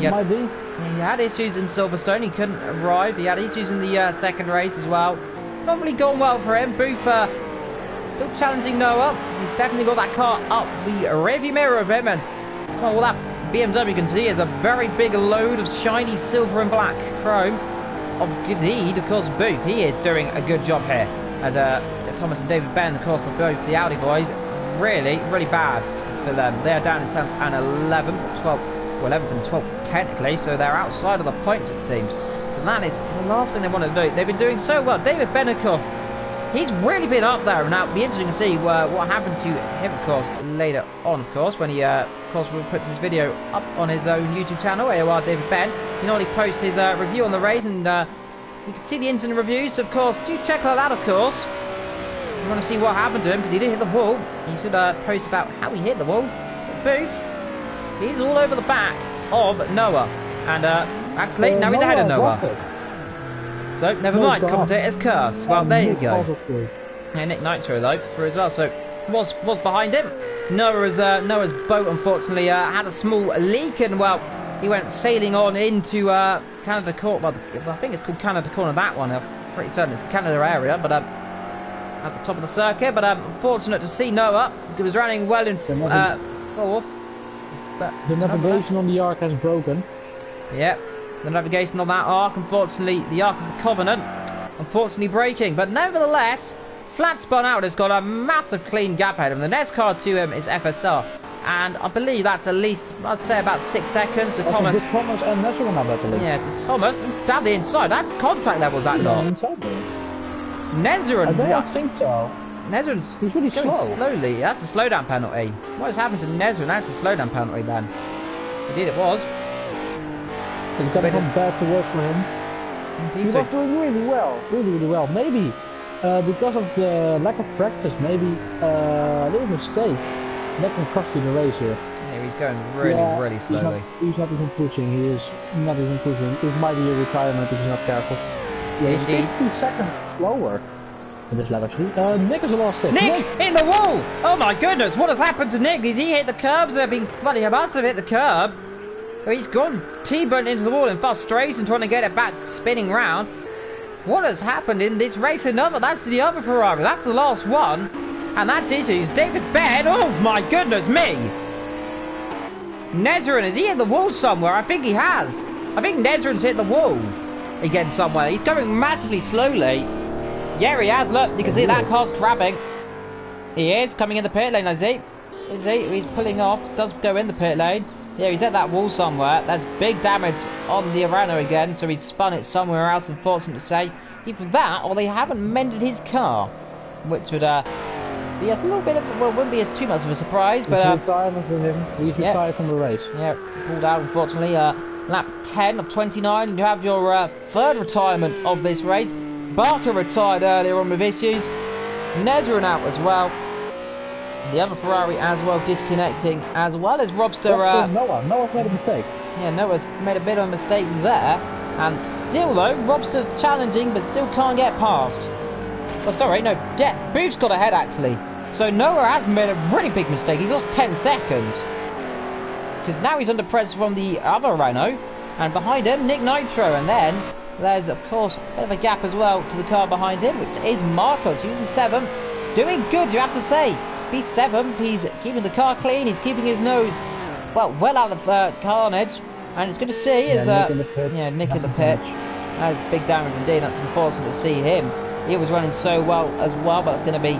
Might be. He had issues in Silverstone. He couldn't arrive. He had issues in the second race as well. Not really gone well for him. Booth still challenging Noah. He's definitely got that car up the rearview mirror of him. And well, that BMW you can see is a very big load of shiny silver and black chrome. Indeed, of course, Booth, he is doing a good job here. As Thomas and David Ben, of course, they're both the Audi boys. Really, really bad for them. They are down in 10th and 11th, 12th. Well, 11th and 12th technically, so they're outside of the points, it seems. So that is the last thing they want to do. They've been doing so well. David Ben, of course, he's really been up there, and now it'll be interesting to see what happened to him, of course, later on, of course, when he, of course, will put his video up on his own YouTube channel, AOR David Ben. You know, he posts his review on the race, and you can see the incident reviews, so of course, do check that out, of course. If you want to see what happened to him, because he did hit the wall, he should post about how he hit the wall. But Booth, he's all over the back of Noah. And actually, now he's ahead of Noah. So, never mind, commentator's curse. Well, there you go. And Nick Nitro, though, through as well. So, was behind him. Noah's boat, unfortunately, had a small leak. And, well, he went sailing on into Canada Corner. Well, I think it's called Canada Corner, that one. I'm pretty certain it's Canada area. But at the top of the circuit, but unfortunate to see Noah. He was running well in fourth. But the navigation on the arc has broken. Yep, the navigation on that arc, unfortunately, the Ark of the Covenant, unfortunately breaking. But nevertheless, Flat spun out has got a massive clean gap ahead of him. The next car to him is FSR. And I believe that's at least, I'd say about 6 seconds to Thomas. Thomas and Nesselman have that lead. Yeah, to Thomas, down the inside. That's contact levels, that lot. Nezerin. I don't think so. Nezerin's he's really slow. Slowly. That's a slowdown penalty. What has happened to Nezerin? That's a slowdown penalty then. Indeed it was. It's going from bad to worse for him. Indeed he was doing really well. Really well. Maybe because of the lack of practice, maybe a little mistake. That can cost you the race here. Yeah, he's going really slowly. He's not even pushing. He is not even pushing. It might be a retirement if he's not careful. Yeah, he's 50 seconds slower in this lap actually. Nick is a lost six. Nick in the wall! Oh my goodness, what has happened to Nick? Has he hit the curbs? He must have hit the curb. So he's gone T-burnt into the wall in frustration, trying to get it back spinning round. What has happened in this race? That's the other Ferrari. That's the last one. And that's issues. David Baird, oh my goodness me! Nezerin, has he hit the wall somewhere? I think he has. I think Nezerin's hit the wall again somewhere. He's going massively slowly. Yeah, he has. Look, you can see that car's crabbing. He is coming in the pit lane, is he? He's pulling off. Does go in the pit lane. Yeah, he's at that wall somewhere. That's big damage on the Arano again, so he's spun it somewhere else, unfortunate to say. Either that, or they haven't mended his car, which would be a little bit of, well, wouldn't be as too much of a surprise, but retirement for him. He's retired from the race. Yeah, pulled out unfortunately. Lap 10 of 29. You have your third retirement of this race. Barker retired earlier on with issues. Nezerin out as well. The other Ferrari as well disconnecting, as well as Robster. Noah's made a mistake. Yeah, Noah's made a bit of a mistake there, and still though, Robster's challenging, but still can't get past. Oh, sorry, no, yes, Booth's got ahead actually. So Noah has made a really big mistake. He's lost 10 seconds. Because now he's under pressure from the other Renault. And behind him, Nick Nitro. And then there's, of course, a bit of a gap as well to the car behind him, which is Marcos. He's in 7th. Doing good, you have to say. He's 7th. He's keeping the car clean. He's keeping his nose, well out of carnage. And it's good to see is Nick in the pit. Yeah, Nick in the pit. That's big damage indeed. That's unfortunate to see him. He was running so well as well, but it's going to be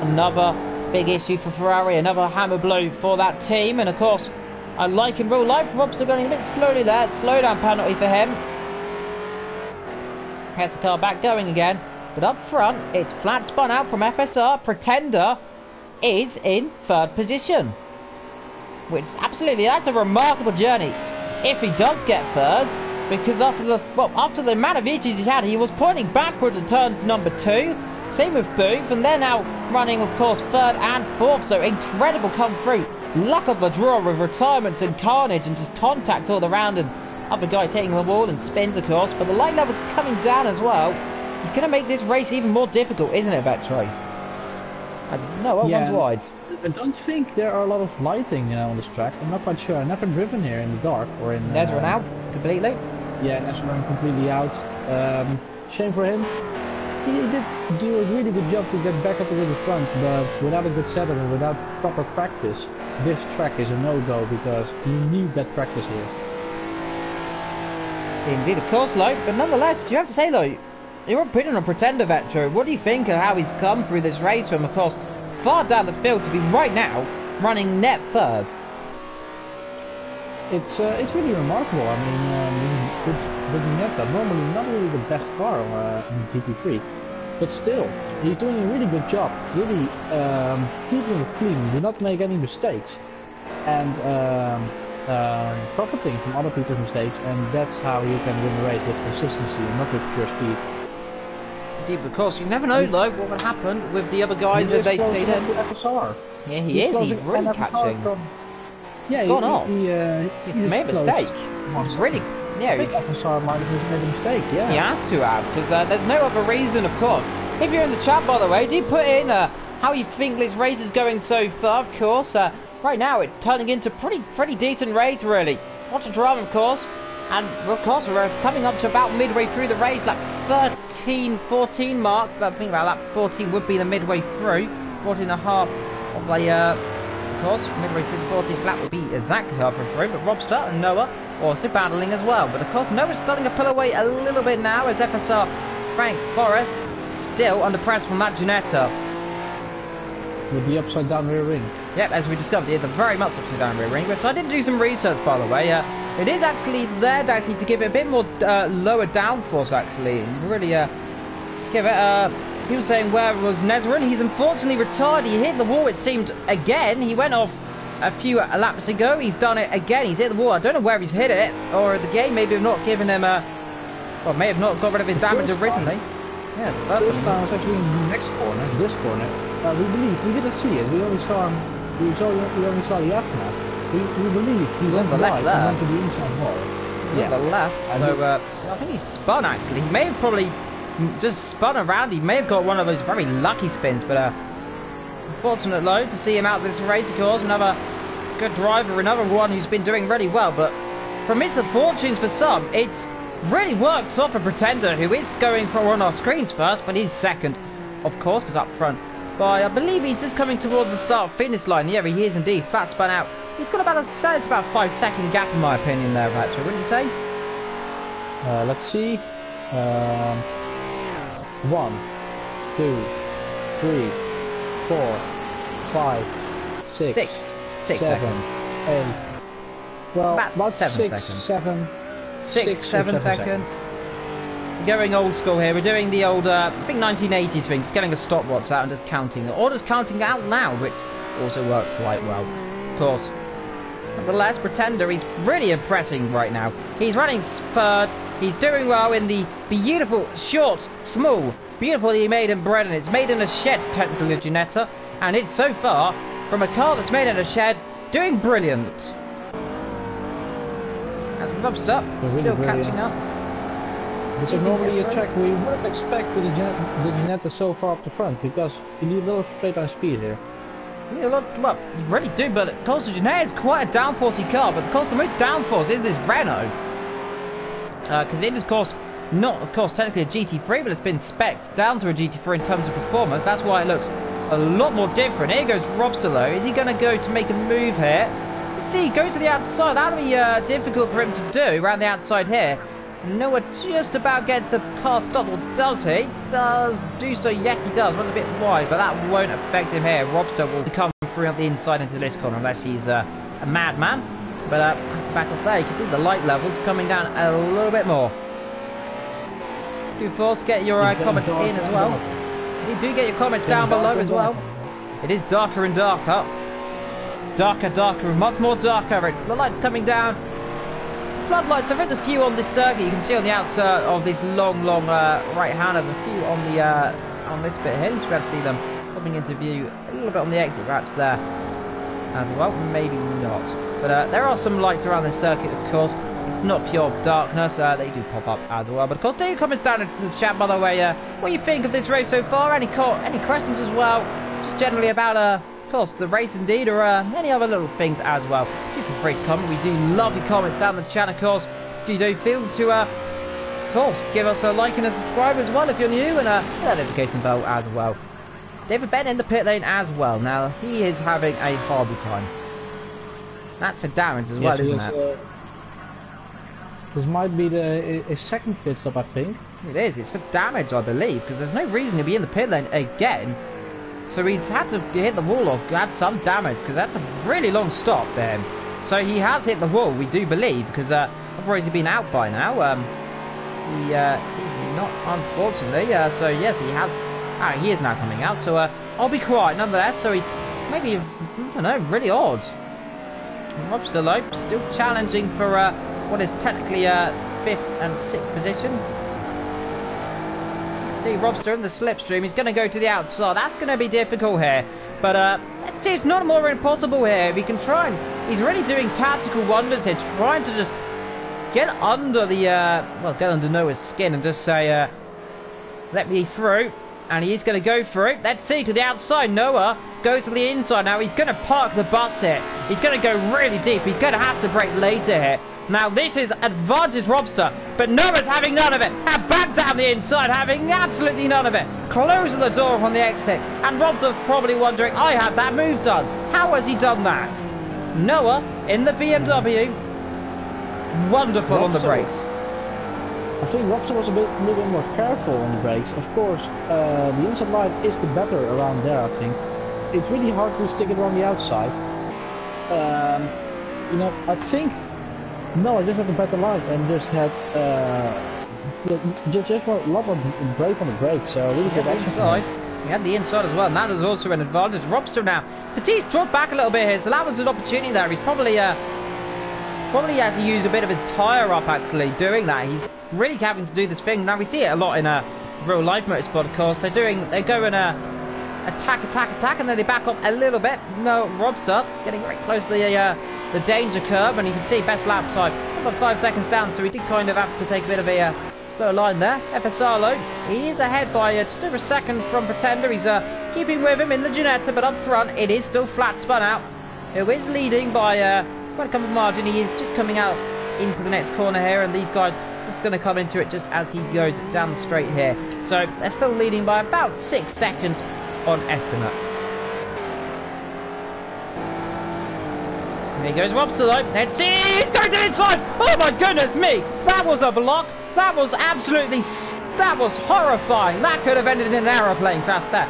another big issue for Ferrari, another hammer blow for that team. And of course, I like in real life, Rob's still going a bit slowly there. Slowdown penalty for him. Gets the car back going again. But up front, it's flat spun out from FSR. Pretender is in 3rd position. Which absolutely, that's a remarkable journey if he does get 3rd. Because after the amount of issues he had, he was pointing backwards at turn number 2. Same with Booth, and they're now running, of course, 3rd and 4th. So incredible come through. Luck of the draw with retirements and carnage and just contact all around, and other guys hitting the wall and spins, of course. But the light level's coming down as well. He's going to make this race even more difficult, isn't it, Vettori? One's wide. I don't think there are a lot of lighting on this track. I'm not quite sure. I've never driven here in the dark or in. Nezerin out completely. Yeah, Nezerin completely out. Shame for him. He did do a really good job to get back up into the front, but without a good setup and without proper practice, this track is a no-go because you need that practice here. Indeed, of course, but nonetheless, you have to say though, you're putting on Pretender, Vetro. What do you think of how he's come through this race from, of course, far down the field to be right now running net 3rd? It's really remarkable. I mean, good Vignetta, normally not really the best car in GT3, but still, he's doing a really good job. Really keeping it clean. Do not make any mistakes, and profiting from other people's mistakes, and that's how you can win the race with consistency and not with pure speed. Indeed, because you never know though what will happen with the other guys if they see that. FSR. Yeah, he's really catching. Yeah, he's gone off. He's made a mistake. He's really, yeah. I think FSR might have made a mistake. Yeah. He has to have, because there's no other reason, of course. If you're in the chat, by the way, do put in how you think this race is going so far. Of course, right now it's turning into pretty decent race, really. Lots of drama, of course. And of course, we're coming up to about midway through the race, like 13, 14 mark. But think about that, 14 would be the midway through. 14 and a half of the, of course, midway through the 14th lap would be exactly halfway through. But Robster and Noah also battling as well. But of course, Noah's starting to pull away a little bit now as FSR Frank Forrest still under pressure from that Ginetta. With the upside down rear ring. Yep, as we discovered, the very much upside down rear ring. But I did do some research, by the way. It is actually there actually to give it a bit more lower downforce, actually. And really give it. He was saying where was Nezrin? He's unfortunately retired. He hit the wall, it seemed, again. He went off a few laps ago. He's done it again. He's hit the wall. I don't know where he's hit it, or the game maybe have not given him well, may have not got rid of his damage originally. Yeah, the first time was actually in the next corner, this corner. We believe we didn't see it. We only saw him. We only saw the aftermath. We believe he's on the left and went to the inside wall. Yeah, the left. So I think he spun actually. He may have probably just spun around. He may have got one of those very lucky spins, but unfortunate though to see him out this race. Of course, another good driver, another one who's been doing really well. But from misfortunes for some, it's really worked off a Pretender who is going for on our screens first, but he's second, of course, because up front. But I believe he's just coming towards the start finish line. Yeah, he is indeed. Flat spun out. He's got about it's about 5-second gap in my opinion there, actually. Wouldn't you say? Let's see. 1, 2, 3, 4, 5, 6, 6 7, seconds. 8. Well, about 7 seconds. 7 seconds. We're going old school here. We're doing the old, I think 1980s thing, just getting a stopwatch out and just counting. Or just counting out loud, which also works quite well. Of course. Nonetheless, Pretender, he's really impressing right now. He's running third. He's doing well in the beautiful, short, small, beautifully made and bred. And it's made in a shed, technically, Ginetta. And it's so far, from a car that's made in a shed, doing brilliant. As Robster, still catching up. This is normally a track where you wouldn't expect the Ginetta so far up the front, because you need a little straight line speed here. Yeah, well, you really do, but of course the Ginetta is quite a downforcey car, but of course the most downforce is this Renault. Because it is, of course, not, of course, technically a GT3, but it's been spec'd down to a GT3 in terms of performance. That's why it looks a lot more different. Here goes Robster. Is he going to go to make a move here? Let's see, he goes to the outside. That'll be difficult for him to do around the outside here. Noah just about gets the car stopped, or does he? Does do so, yes he does. Runs a bit wide, but that won't affect him here. Robster will come through up the inside into this corner unless he's a madman. But has to back off there. You can see the light levels coming down a little bit more. Do force get your comments in as well. You do get your comments down below as well. It is darker and darker. Darker, much more darker. The light's coming down. Floodlights, there is a few on this circuit. You can see on the outside of this long right hand, there's a few on the on this bit here. You should be able to see them coming into view a little bit on the exit ramps there as well. Maybe not, but there are some lights around this circuit. Of course, it's not pure darkness. They do pop up as well. But of course, do your comments down in the chat, by the way. What you think of this race so far? Any questions as well? Just generally about of course, the race indeed, or any other little things as well. Do feel free to comment. We do love your comments down the chat, of course. Do feel to, of course, give us a like and a subscribe as well if you're new, and that notification bell as well. David Ben in the pit lane as well. Now, he is having a horrible time. That's for damage as well, isn't it? This might be his second pit stop, I think. It is. It's for damage, I believe, because there's no reason to be in the pit lane again. So he's had to hit the wall or add some damage, because that's a really long stop there. So he has hit the wall, we do believe, because otherwise he'd been out by now. He's not, unfortunately. So yes, he has. He is now coming out. So I'll be quiet nonetheless. So he's maybe, I don't know, really odd. Robster still challenging for what is technically 5th and 6th position. See Robster in the slipstream. He's going to go to the outside. That's going to be difficult here. But let's see, it's not more impossible here. We can try and... He's really doing tactical wonders here. Trying to just get under the... get under Noah's skin and just say, let me through. And he's going to go for it. Let's see, to the outside. Noah goes to the inside now. He's going to park the bus here. He's going to go really deep. He's going to have to brake later here. Now this is advantage Robster, but Noah's having none of it. And back down the inside, having absolutely none of it. Closing the door on the exit. And Robster probably wondering, I had that move done. How has he done that? Noah in the BMW. Wonderful on the brakes. I think Robson was a little bit more careful on the brakes. Of course, the inside line is the better around there, I think. It's really hard to stick it on the outside. You know, I think I just had a better line and just had just a lot more brake on the brakes. So really good action. He had the inside as well, and that is also an advantage. Robster now, Petit's dropped back a little bit here, so that was an opportunity there. He's probably has to use a bit of his tyre up actually doing that. He's really having to do this thing. Now we see it a lot in real life motorsport, of course. They go in attack, and then they back off a little bit. No, Robster getting very close to the danger curve, and you can see best lap time about 5 seconds down, so he did kind of have to take a bit of a slow line there. FSR low, he is ahead by just over a second from Pretender. He's keeping with him in the Ginetta, but up front it is still flat spun out. Who is leading by quite a couple of margin. He is just coming out into the next corner here, and these guys just going to come into it just as he goes down the straight here. So they're still leading by about 6 seconds on estimate. There goes Robster though. Let's see, he's going to the inside. Oh my goodness me, that was a block. That was horrifying. That could have ended in an aeroplane crash there.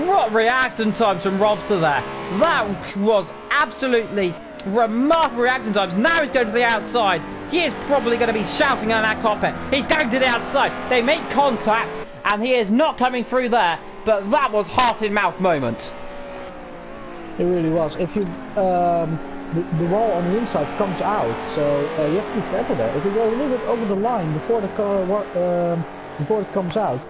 What reaction times from Robster there. That was absolutely remarkable reaction times. Now he's going to the outside. He is probably going to be shouting on that cockpit. He's going to the outside. They make contact and he is not coming through there, but that was heart in mouth moment. It really was. If you the wall on the inside comes out, so you have to be careful there. If you go a little bit over the line before the car before it comes out,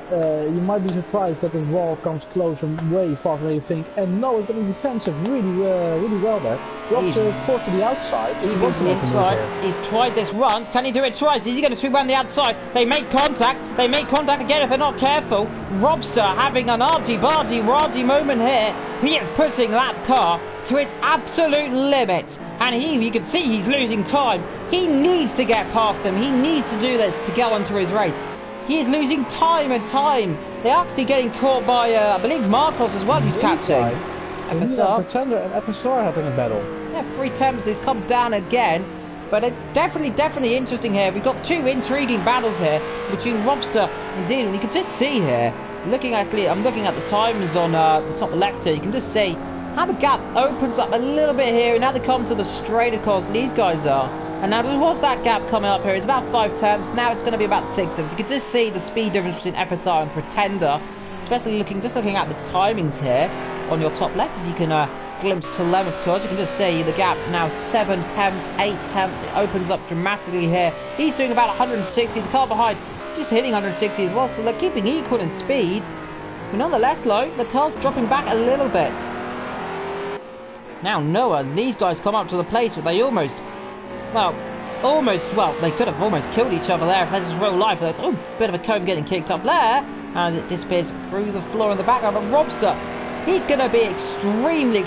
you might be surprised that the wall comes closer way faster than you think. And Noah's getting defensive really well there. Drops forward to the outside. He wants the inside. He's tried this once. Can he do it twice? Is he going to sweep around the outside? They make contact. They make contact again if they're not careful. Robster having an argy-bargy moment here. He is pushing that car to its absolute limit. And you can see he's losing time. He needs to get past him. He needs to do this to get onto his race. He is losing time and time. They're actually getting caught by, I believe, Marcos as well, who's catching. FSR. Pretender and FSR having a battle. Yeah, 3 attempts. He's come down again. But definitely interesting here. We've got 2 intriguing battles here between Robster and Dean. And you can just see here, I'm looking at the times on the top left here. You can just see how the gap opens up a little bit here. And now they come to the straight, of course, these guys are. And now there was that gap coming up here. It's about 5 attempts. Now it's going to be about 6 attempts. You can just see the speed difference between FSR and Pretender. Especially looking at the timings here on your top left. If you can glimpse to them, of course, you can just see the gap now 7 attempts, 8 attempts. It opens up dramatically here. He's doing about 160. The car behind just hitting 160 as well. So they're keeping equal in speed. But nonetheless, though, the car's dropping back a little bit. Now Noah, these guys come up to the place where they they could have almost killed each other there if this is real life. There's a bit of a cone getting kicked up there as it disappears through the floor in the background. But Robster, he's going to be extremely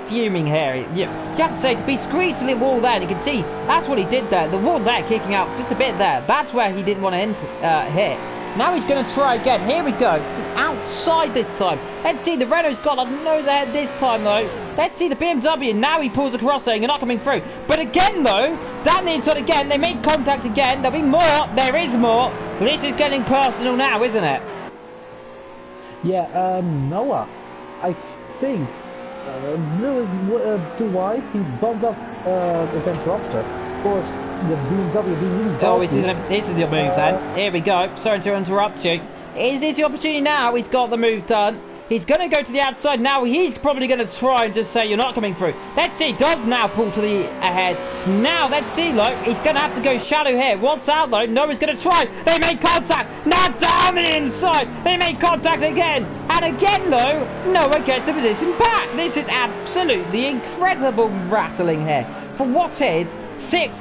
fuming here. You have to say, to be squeezed to the wall there, and you can see that's what he did there. The wall there kicking out just a bit there. That's where he didn't want to hit. Now he's going to try again. Here we go. To the outside this time. Let's see. The Renault's got a nose ahead this time, though. Let's see the BMW. Now he pulls across saying you're not coming through. But again, though, down the inside again. They make contact again. There'll be more. There is more. This is getting personal now, isn't it? Yeah, Noah, I think a little too wide. He bumped up against Robster. Of course, the BMW being really bulky. This is the move then. Here we go. Sorry to interrupt you. Is this the opportunity now? He's got the move done. He's going to go to the outside now. He's probably going to try and just say you're not coming through. Let's see. Does now pull to the ahead. Now, let's see, though. He's going to have to go shallow here. What's out, though? Noah's going to try. They make contact. Now down the inside. They make contact again. And again, though, Noah gets a position back. This is absolutely incredible rattling here. For what is 6th.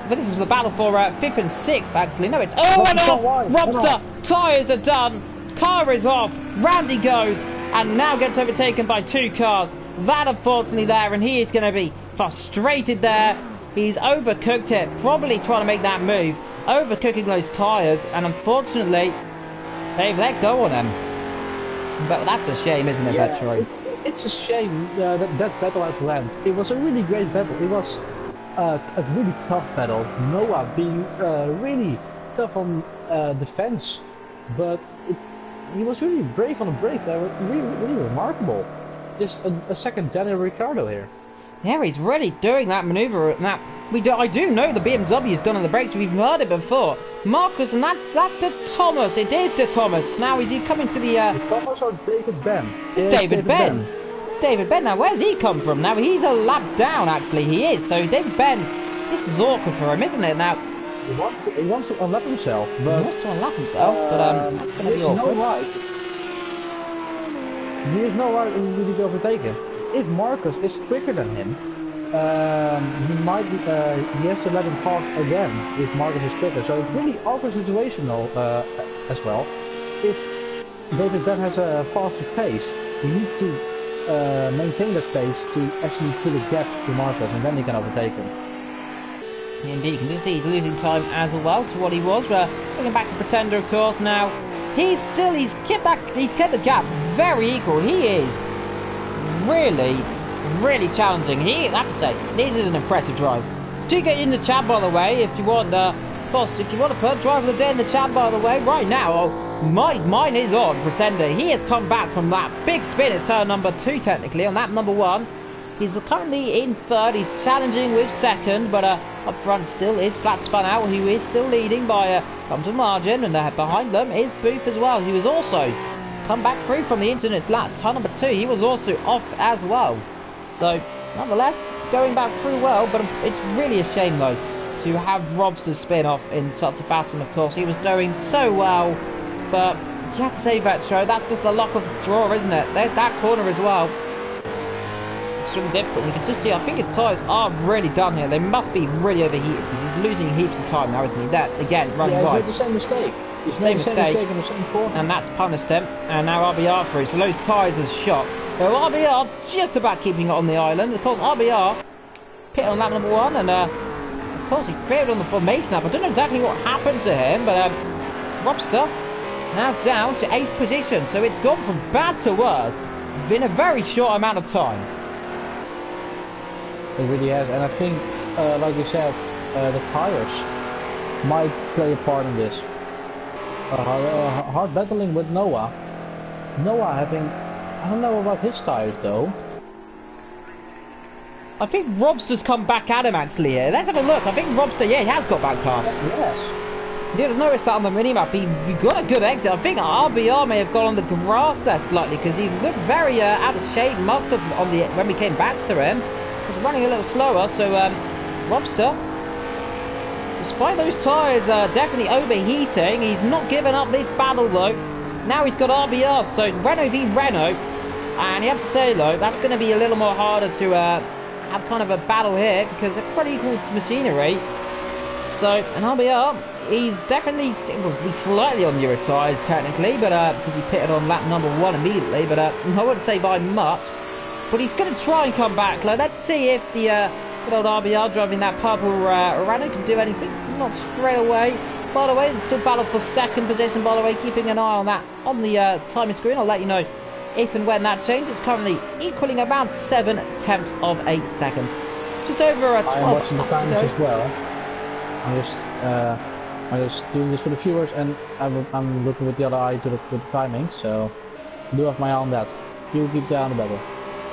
But this is the battle for 5th and 6th, actually. No, it's and off. Robster. Tyres are done. Car is off. Round he goes. And now gets overtaken by 2 cars. That, unfortunately, there. And he is going to be frustrated there. He's overcooked it, probably trying to make that move, overcooking those tyres, and unfortunately, they've let go on him. But that's a shame, isn't it, Vetro? It's a shame that battle at the end. It was a really great battle. It was a really tough battle. Noah being really tough on defense, but he was really brave on the brakes. They were really remarkable. Just a second Daniel Ricciardo here. Yeah, he's really doing that manoeuvre. I do know the BMW's gone on the brakes. We've heard it before. Marcus, and that's De Thomas. It is De Thomas. Now, is he coming to the... De Thomas or David Ben? It's David Ben. It's David Ben. Now, where's he come from? Now, he's a lap down, actually. He is. So, David Ben, this is awkward for him, isn't it? Now, he wants to unlap himself, but... He wants to unlap himself, but that's going to be awkward. He has no right really to overtake him. If Marcus is quicker than him, he has to let him pass again if Marcus is quicker. So it's really awkward situational as well. If David Ben has a faster pace, he needs to maintain that pace to actually put a gap to Marcus, and then he can overtake him. Indeed, you can just see he's losing time as well to what he was. Looking back to Pretender, of course. Now he's kept the gap very equal. He is really challenging. I have to say, this is an impressive drive. Do get in the chat, by the way, if you want. Of course, if you want to put drive of the day in the chat, by the way, right now. Mine is on Pretender. He has come back from that big spin at turn number 2, technically on that number 1. He's currently in 3rd. He's challenging with 2nd, but up front still is Flat Spun Out, who is still leading by a comfortable margin, and behind them is Booth as well, who has also come back through from the internet flat. Turn number 2, he was also off as well. So, nonetheless, going back through well, but it's really a shame, though, to have Robster spin off in such a battle. Of course, he was doing so well, but you have to say, Vetro, that's just the luck of the draw, isn't it? That corner as well. Extremely difficult. You can just see, I think his tyres are really done here. They must be really overheated because he's losing heaps of time now, isn't he? That, again, running wide. He's made the same mistake. He's made the same mistake in the same corner. And that's punished him. And now RBR through. So those tyres are shot. So RBR just about keeping it on the island. Of course, RBR pitted on lap number 1. And, of course, he created on the formation lap. I don't know exactly what happened to him. But, Robster now down to 8th position. So it's gone from bad to worse in a very short amount of time. It really has, and I think, like you said, the tires might play a part in this. Hard battling with Noah. Noah having, I don't know about his tires though. I think Robster's come back at him actually here. Let's have a look. I think Robster, yeah, he has got back past. Yes. You did notice that on the minimap. He got a good exit. I think RBR may have gone on the grass there slightly because he looked very out of shape. Must have when we came back to him. Was running a little slower, so Robster, despite those tyres definitely overheating, he's not given up this battle though. Now he's got RBR, so Renault v Renault, and you have to say though, that's going to be a little more harder to have kind of a battle here because they're pretty equal machinery. So, and RBR, he's definitely slightly on newer tyres technically, but because he pitted on lap number 1 immediately, but I wouldn't say by much. But he's going to try and come back. Let's see if the good old RBR driving that purple Renault can do anything. Not straight away. By the way, it's still battle for 2nd position, by the way, keeping an eye on that on the timing screen. I'll let you know if and when that changes. Currently equaling around 7/10 of a second. Just over a 12. I'm watching the timings as well. I'm just doing this for the viewers, and I'm looking with the other eye to the timings, so I do have my eye on that. You keep the eye on the battle.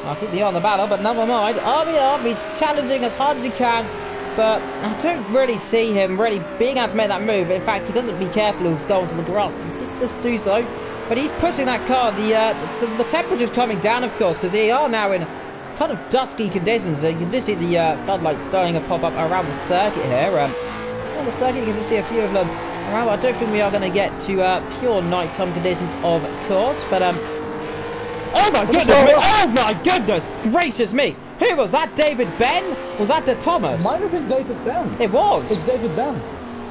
I'll keep the eye on the battle, but never mind. RBR, he's challenging as hard as he can, but I don't really see him really being able to make that move. In fact, he doesn't be careful who's going to the grass. He did just do so, but he's pushing that car. The temperature's coming down, of course, because they are now in kind of dusky conditions. You can just see the floodlights starting to pop up around the circuit here. On the circuit, you can just see a few of them around. I don't think we are going to get to pure nighttime conditions, of course, but oh my goodness me! Oh my goodness gracious me! Who was that? David Ben? Was that De Thomas? Might have been David Ben. It was. It's David Ben.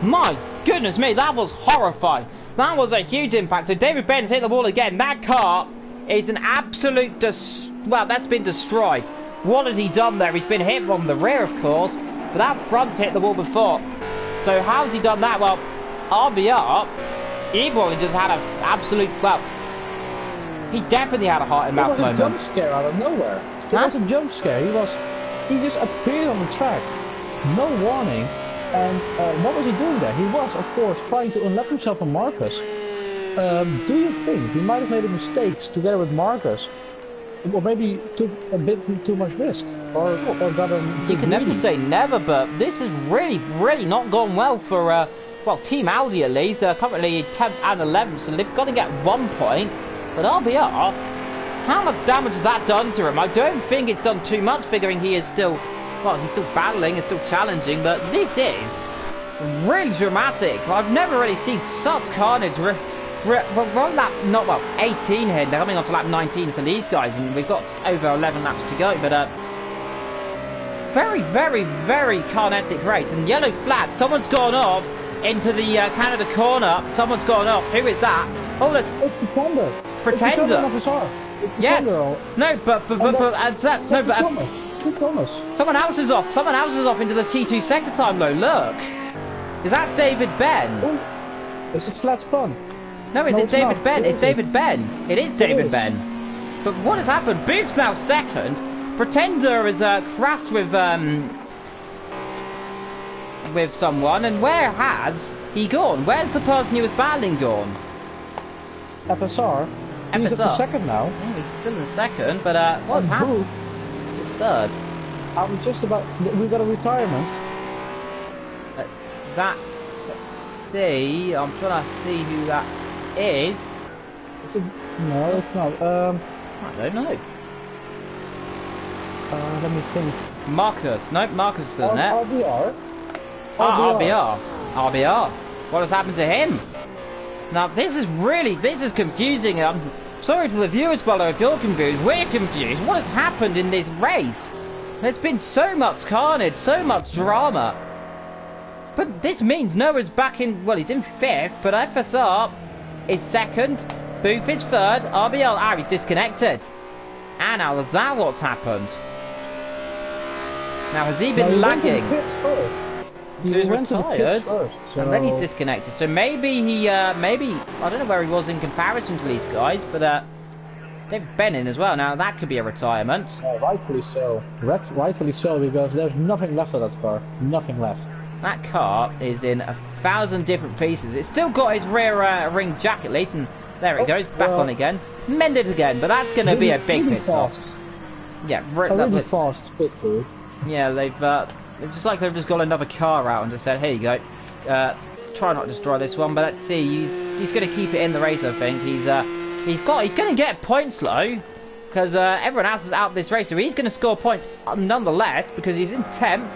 My goodness me! That was horrifying. That was a huge impact. So David Ben's hit the wall again. That car is an absolute well, that's been destroyed. What has he done there? He's been hit from the rear, of course. but that front's hit the wall before. So how's he done that? Well, RBR, he probably just had an absolute, well, he definitely had a heart in mouth moment. It was a jump scare out of nowhere. It was a jump scare. He just appeared on the track, no warning. And what was he doing there? He was, of course, trying to unlock himself on Marcus. Do you think he might have made a mistake together with Marcus? Or maybe took a bit too much risk? Or got him too You can never say never, but this has really, really not gone well for, well, Team Audi at least. They're currently 10th and 11th, so they've got to get 1 point. But RBR, how much damage has that done to him? I don't think it's done too much, figuring he is still, well, he's still battling and still challenging, but this is really dramatic. I've never really seen such carnage. We're on lap, 18 here. They're coming on to lap 19 for these guys, and we've got over 11 laps to go. But very, very, very carnetic race. And yellow flag. Someone's gone off into the Canada corner. Someone's gone off. Who is that? Oh, that's Pretender. Pretender. Yes. No, but Thomas. Someone else is off. Someone else is off into the T2 sector time though. Look. Is that David Ben? Oh, it's a flat spun. No, it's David Ben. It's David Ben. It is David Ben. But what has happened? Boof's now second. Pretender is crashed with someone. And where has he gone? Where's the person he was battling gone? FSR. He's at the second now. Oh, he's still in second, but what's happened? It's third. I'm just about. We got a retirement. Let's see. I'm trying to see who that is. No, it's not. I don't know. Let me think. Marcus. Nope, Marcus is still in there. RBR. RBR. What has happened to him? Now, this is confusing. I'm sorry to the viewers below if you're confused. We're confused. What has happened in this race? There's been so much carnage, so much drama. But this means Noah's back in, well, he's in 5th, but FSR is 2nd, Booth is 3rd, RBL, he's disconnected. And now is that what's happened? Now, has he been lagging? He went to the pits first. He went retired, first, so... and then he's disconnected. So maybe he, I don't know where he was in comparison to these guys, but they've been in as well. Now, that could be a retirement. Rightfully so. Rightfully so, because there's nothing left of that car. Nothing left. That car is in 1,000 different pieces. It's still got his rear ring jack at least, and there it goes, back on again. Mended again, but that's going to be a big pit stop. Yeah, really fast pit crew. Yeah, they've just got another car out and just said, here you go. Try not to destroy this one, but let's see. He's going to keep it in the race, I think. He's going to get points though, because everyone else is out of this race, so he's going to score points nonetheless because he's in 10th.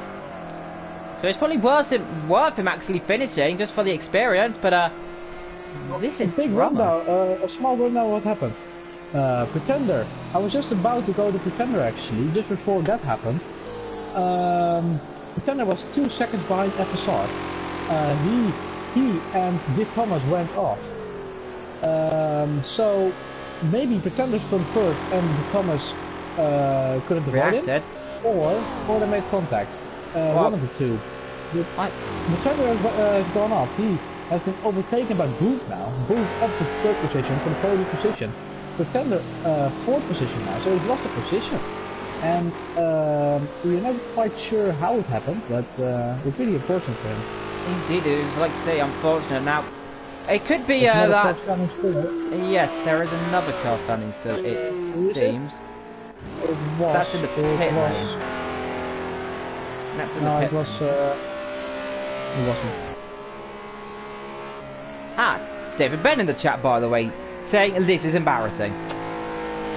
So it's probably worth him actually finishing just for the experience, but this is big rundown. A small rundown. What happened? Pretender. I was just about to go to Pretender actually, just before that happened. Pretender was 2 seconds behind FSR. He and Dick Thomas went off. So maybe Pretender spun first and Thomas couldn't avoid him, or they made contact. One of the two. Pretender has gone off. He has been overtaken by Booth now. Booth up to 3rd position for the podium position. Pretender 4th position now, so he's lost a position. And we're not quite sure how it happened, but it's really unfortunate for him. Indeed, it was, like I say, unfortunate. Now, it could be that... car standing still. Yes, there is another car standing still, it seems. It was. That's in the pit lane. That's in the pit. It was... it wasn't. David Ben in the chat, by the way, saying this is embarrassing.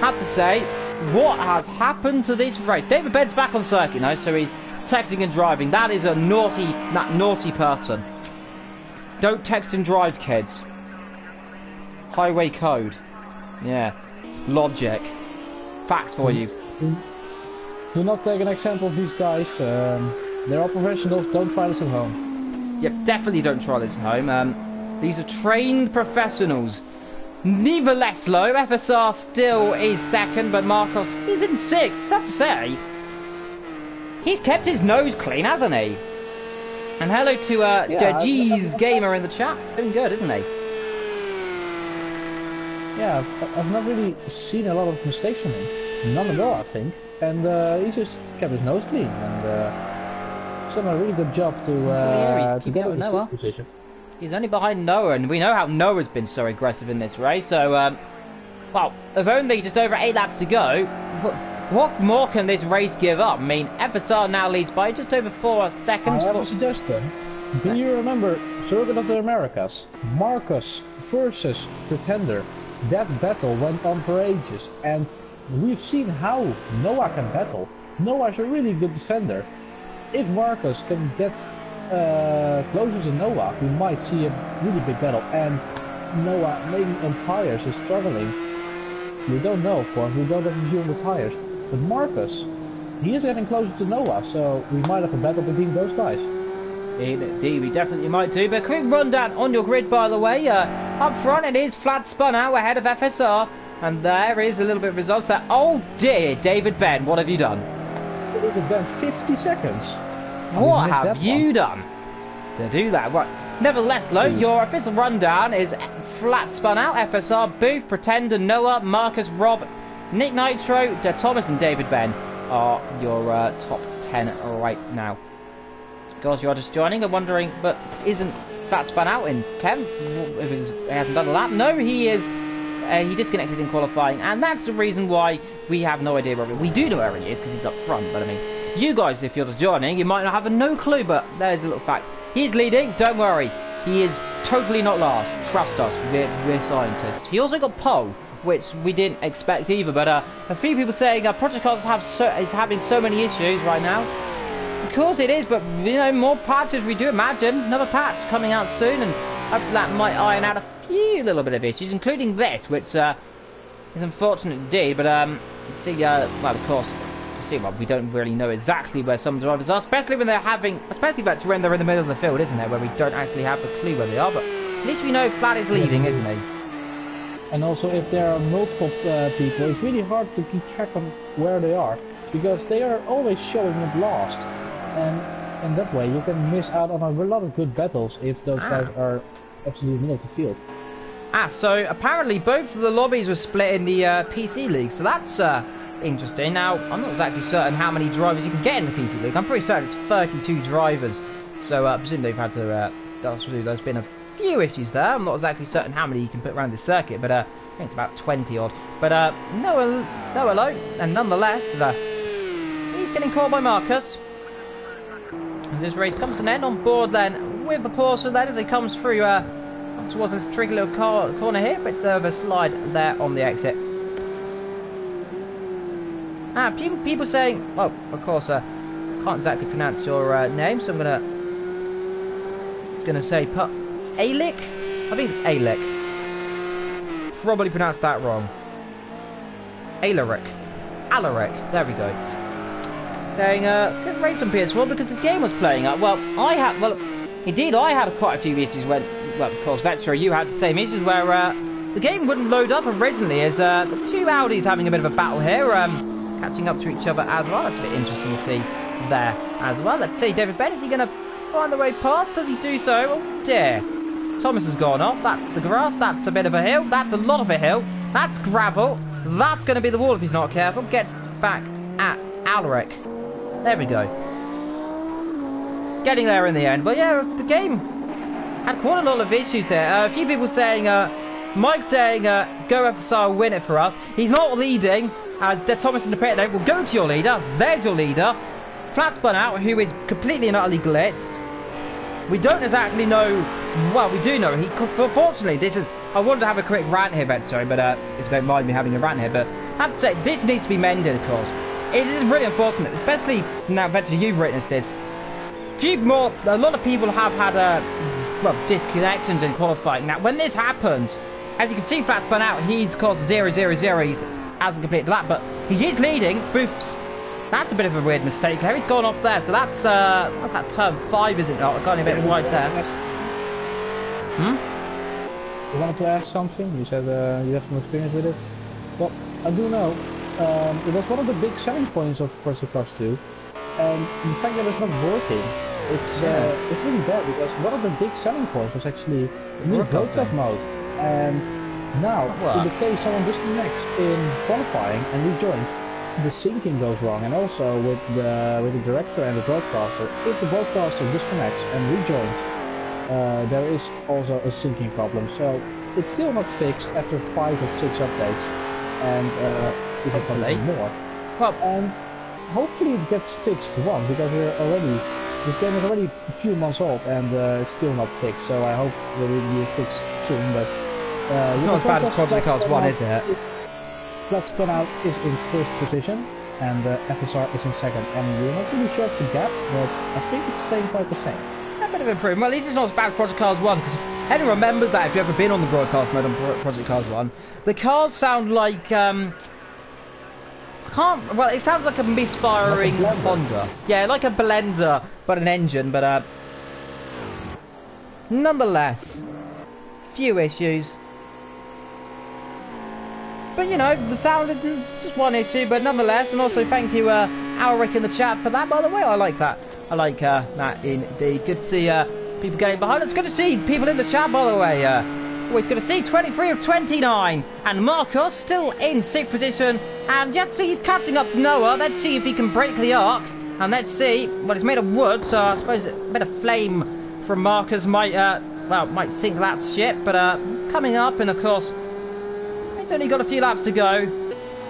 Have to say, what has happened to this race? David Ben's back on circuit now, so he's texting and driving. That is a naughty person. Don't text and drive, kids. Highway code. Yeah. Logic. Facts for you. Do not take an example of these guys. They're all professionals. Don't try this at home. Yep, definitely don't try this at home. These are trained professionals. Neither less slow. FSR still is 2nd, but Marcos is in 6th. I have to say, He's kept his nose clean, hasn't he? And hello to G's Gamer in the chat. Doing good, isn't he? Yeah, I've not really seen a lot of mistakes from him. None at all, I think. And he just kept his nose clean. And he's done a really good job to get in the sixth position. He's only behind Noah, and we know how Noah's been so aggressive in this race. So, well, with only just over 8 laps to go, what more can this race give up? I mean, FSR now leads by just over 4 seconds. I have a suggestion. Do you remember Circuit of the Americas? Marcus versus Pretender. That battle went on for ages, and we've seen how Noah can battle. Noah's a really good defender. If Marcus can get closer to Noah, we might see a really big battle. And Noah, maybe on tires, is struggling. We don't know, of course. We don't have a view on the tires. But Marcus, he is getting closer to Noah, so we might have a battle between those guys. Indeed, we definitely might do. But quick rundown on your grid, by the way. Up front, it is flat spun out ahead of FSR. And there is a little bit of results there. Oh dear, David Ben, what have you done? David Ben, 50 seconds. What have you done to do that? Right. Nevertheless, though, your official rundown is flat spun out. FSR, Booth, Pretender, Noah, Marcus, Rob, Nick Nitro, De Thomas, and David Ben are your top 10 right now. Guys, you are just joining and wondering, but isn't flat spun out in 10th? If he hasn't done a lap? No, he is. He disconnected in qualifying, and that's the reason why we have no idea where we do know where he is, because he's up front. But I mean, you guys, if you're just joining, you might not have no clue, but there's a little fact. He's leading, don't worry. He is totally not last. Trust us, we're scientists. He also got pole, which we didn't expect either, but a few people saying Project Cars is having so many issues right now. Of course it is, but you know, more patches we do imagine. Another patch coming out soon, and hopefully that might iron out a few little bit of issues, including this, which is unfortunate indeed. But see, well, of course, well, we don't really know exactly where some drivers are, especially when they're when they're in the middle of the field, isn't it? Where we don't actually have a clue where they are. But at least we know Flat is leading, isn't he? And also, if there are multiple people, it's really hard to keep track on where they are, because they are always showing up last. And in that way, you can miss out on a lot of good battles if those guys are absolutely middle of the field. So apparently both of the lobbies were split in the PC League, so that's interesting. Now, I'm not exactly certain how many drivers you can get in the PC League. I'm pretty certain it's 32 drivers, so I presume they've had to, there's been a few issues there. I'm not exactly certain how many you can put around the circuit, but I think it's about 20 odd. But no hello, and nonetheless, he's getting caught by Marcus. As this race comes to an end, on board then with the Porsche then as it comes through towards this tricky little corner here, but of a slide there on the exit. People saying, oh, of course, can't exactly pronounce your name, so I'm gonna say Alic. I think it's Alic. Probably pronounced that wrong. Alaric. There we go. Saying, good race on PS4 because the game was playing up. Well, indeed, I had quite a few issues when, well, of course, Vectra, you had the same issues where the game wouldn't load up originally as the two Audis having a bit of a battle here, catching up to each other as well. That's a bit interesting to see there as well. Let's see, David Ben, is he going to find the way past? Does he do so? Oh dear. Thomas has gone off. That's the grass. That's a bit of a hill. That's a lot of a hill. That's gravel. That's going to be the wall if he's not careful. Gets back at Alaric. There we go. Getting there in the end. Well, yeah, the game had quite a lot of issues here. A few people saying, Mike saying, go FSR, win it for us. He's not leading, as De Thomas in the pit will go to your leader. There's your leader. Flat spun out, who is completely and utterly glitched. We don't exactly know. Well, we do know. Fortunately, this is. I wanted to have a quick rant here, Ben, sorry, but if you don't mind me having a rant here, but I have to say, this needs to be mended, of course. It is really unfortunate, especially now, Venture, you've witnessed this. A lot of people have had, disconnections in qualifying. Now, when this happens, as you can see, Flat spun out, he's caused 0-0-0, he hasn't completed the lap, but he is leading. Booth's, that's a bit of a weird mistake there. He's gone off there, so that's that turn 5, isn't it? I've gone a bit wide there. You wanted to ask something? You said you have some experience with it. Well, I do know. It was one of the big selling points of Project Cars 2 and the fact that it's not working, it's really bad, because one of the big selling points was actually new broadcast mode. And now, in the case someone disconnects in qualifying and rejoins, the syncing goes wrong, and also with the director and the broadcaster, if the broadcaster disconnects and rejoins, there is also a syncing problem. So it's still not fixed after 5 or 6 updates, and even probably more. Well, and hopefully it gets fixed once, because this game is already a few months old and it's still not fixed. So I hope there will be a fix soon. But it's not as bad as Project Cars 1, is it? Flat spin out is in first position, and FSR is in second. And we're not really sure of the gap, but I think it's staying quite the same. A bit of improvement. Well, at least it's not as bad as Project Cars 1, because anyone remembers that, if you've ever been on the broadcast mode on Project Cars 1, the cars sound like, well, it sounds like a misfiring Honda. Yeah, like a blender, but an engine, but, nonetheless, few issues. But, you know, the sound is just one issue, but nonetheless, and also thank you, Alric in the chat for that, by the way. I like that. I like that indeed. Good to see people getting behind. It's good to see people in the chat, by the way. Always good to see 23 of 29. And Marcos still in 6th position. And yet see he's catching up to Noah. Let's see if he can break the arc. And let's see. Well, it's made of wood, so I suppose a bit of flame from Marcos might, might sink that ship. But coming up, and of course, he's only got a few laps to go.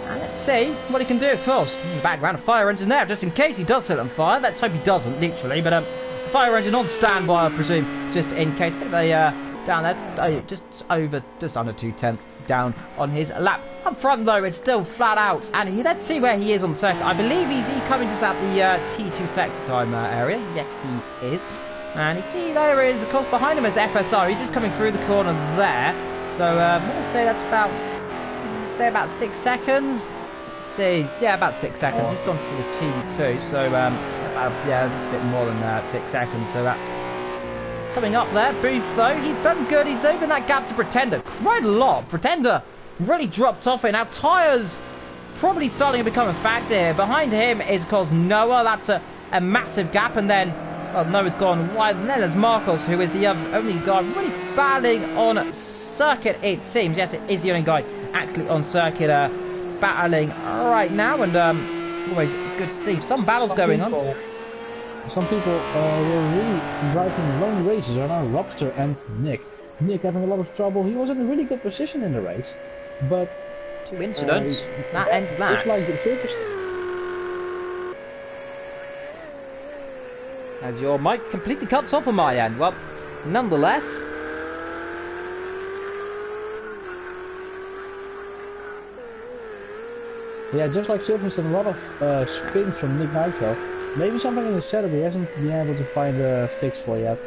And let's see what he can do, of course. In the background, a fire engine there, just in case he does set on fire. Let's hope he doesn't, literally. But fire engine on standby, I presume, just in case. Bit of a down there, just under 2/10 down on his lap. Up front, though, it's still flat out. And let's see where he is on the circuit. I believe he's coming just out the T2 sector time area. Yes, he is. And you see there is, of course, behind him is FSR. He's just coming through the corner there. So I'm going to say that's about 6 seconds. Let's see, yeah, about 6 seconds. He's gone through the T2, so yeah, just a bit more than 6 seconds. So that's coming up there. Booth, though, he's done good. He's opened that gap to Pretender quite a lot. Pretender really dropped off here. Now tyres probably starting to become a factor here. Behind him is, of course, Noah. That's a massive gap, and then, well, Noah's gone wide, and then there's Marcos, who is the only guy really battling on circuit, it seems. Yes, it is the only guy actually on circuit battling right now, and always good to see some battles going on. Some people were really driving long races are now Lobster and Nick. Nick having a lot of trouble. He was in a really good position in the race, but 2 incidents that ended that. Like the first. As your mic completely cuts off on my end. Well, nonetheless. Yeah, just like Silverstone, a lot of spins from Nick Nitro. Maybe something in the setup he hasn't been able to find a fix for yet.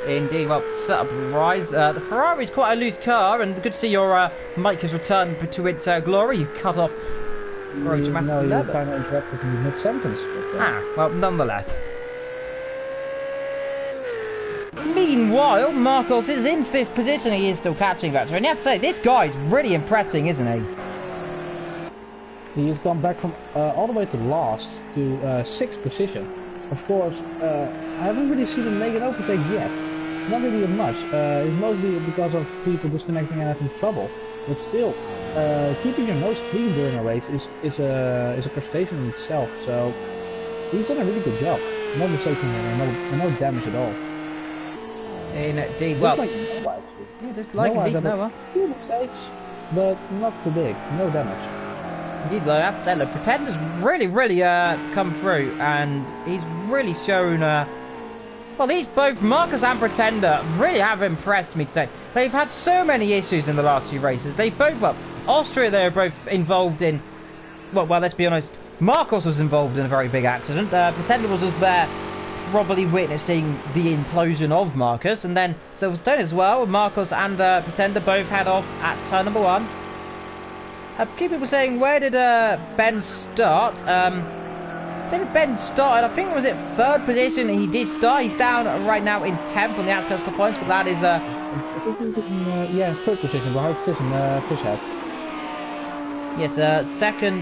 Indeed, well, setup rise. The Ferrari's quite a loose car, and good to see your mic has returned to its glory. You cut off very dramatically there. No, you kind of interrupted me mid-sentence. Well, nonetheless. Meanwhile, Marcos is in 5th position. He is still catching Vector, and you have to say, this guy's really impressing, isn't he? He's gone back from all the way to last to 6th position. Of course, I haven't really seen him make an overtake yet. Not really much. It's mostly because of people disconnecting and having trouble. But still, keeping your nose clean during a race is a prestation in itself. So he's done a really good job. No mistakes in there, and no damage at all. Indeed. Well, like Noah, actually. Yeah, just like indeed Noah. A few mistakes, but not too big. No damage. Indeed, though, that's it. Look, Pretender's really come through, and he's really shown. Well, these both Marcus and Pretender really have impressed me today. They've had so many issues in the last few races. They both, well, Austria, they were both involved in. Well, let's be honest. Marcos was involved in a very big accident. Pretender was just there, probably witnessing the implosion of Marcus, and then Silverstone as well. Marcos and Pretender both head off at turn number 1. A few people saying, where did Ben start? Did Ben start? I think it was at 3rd position. He did start. He's down right now in 10th on the outskirts of the points, but that is yeah, 3rd position behind Fishhead. Yes, second.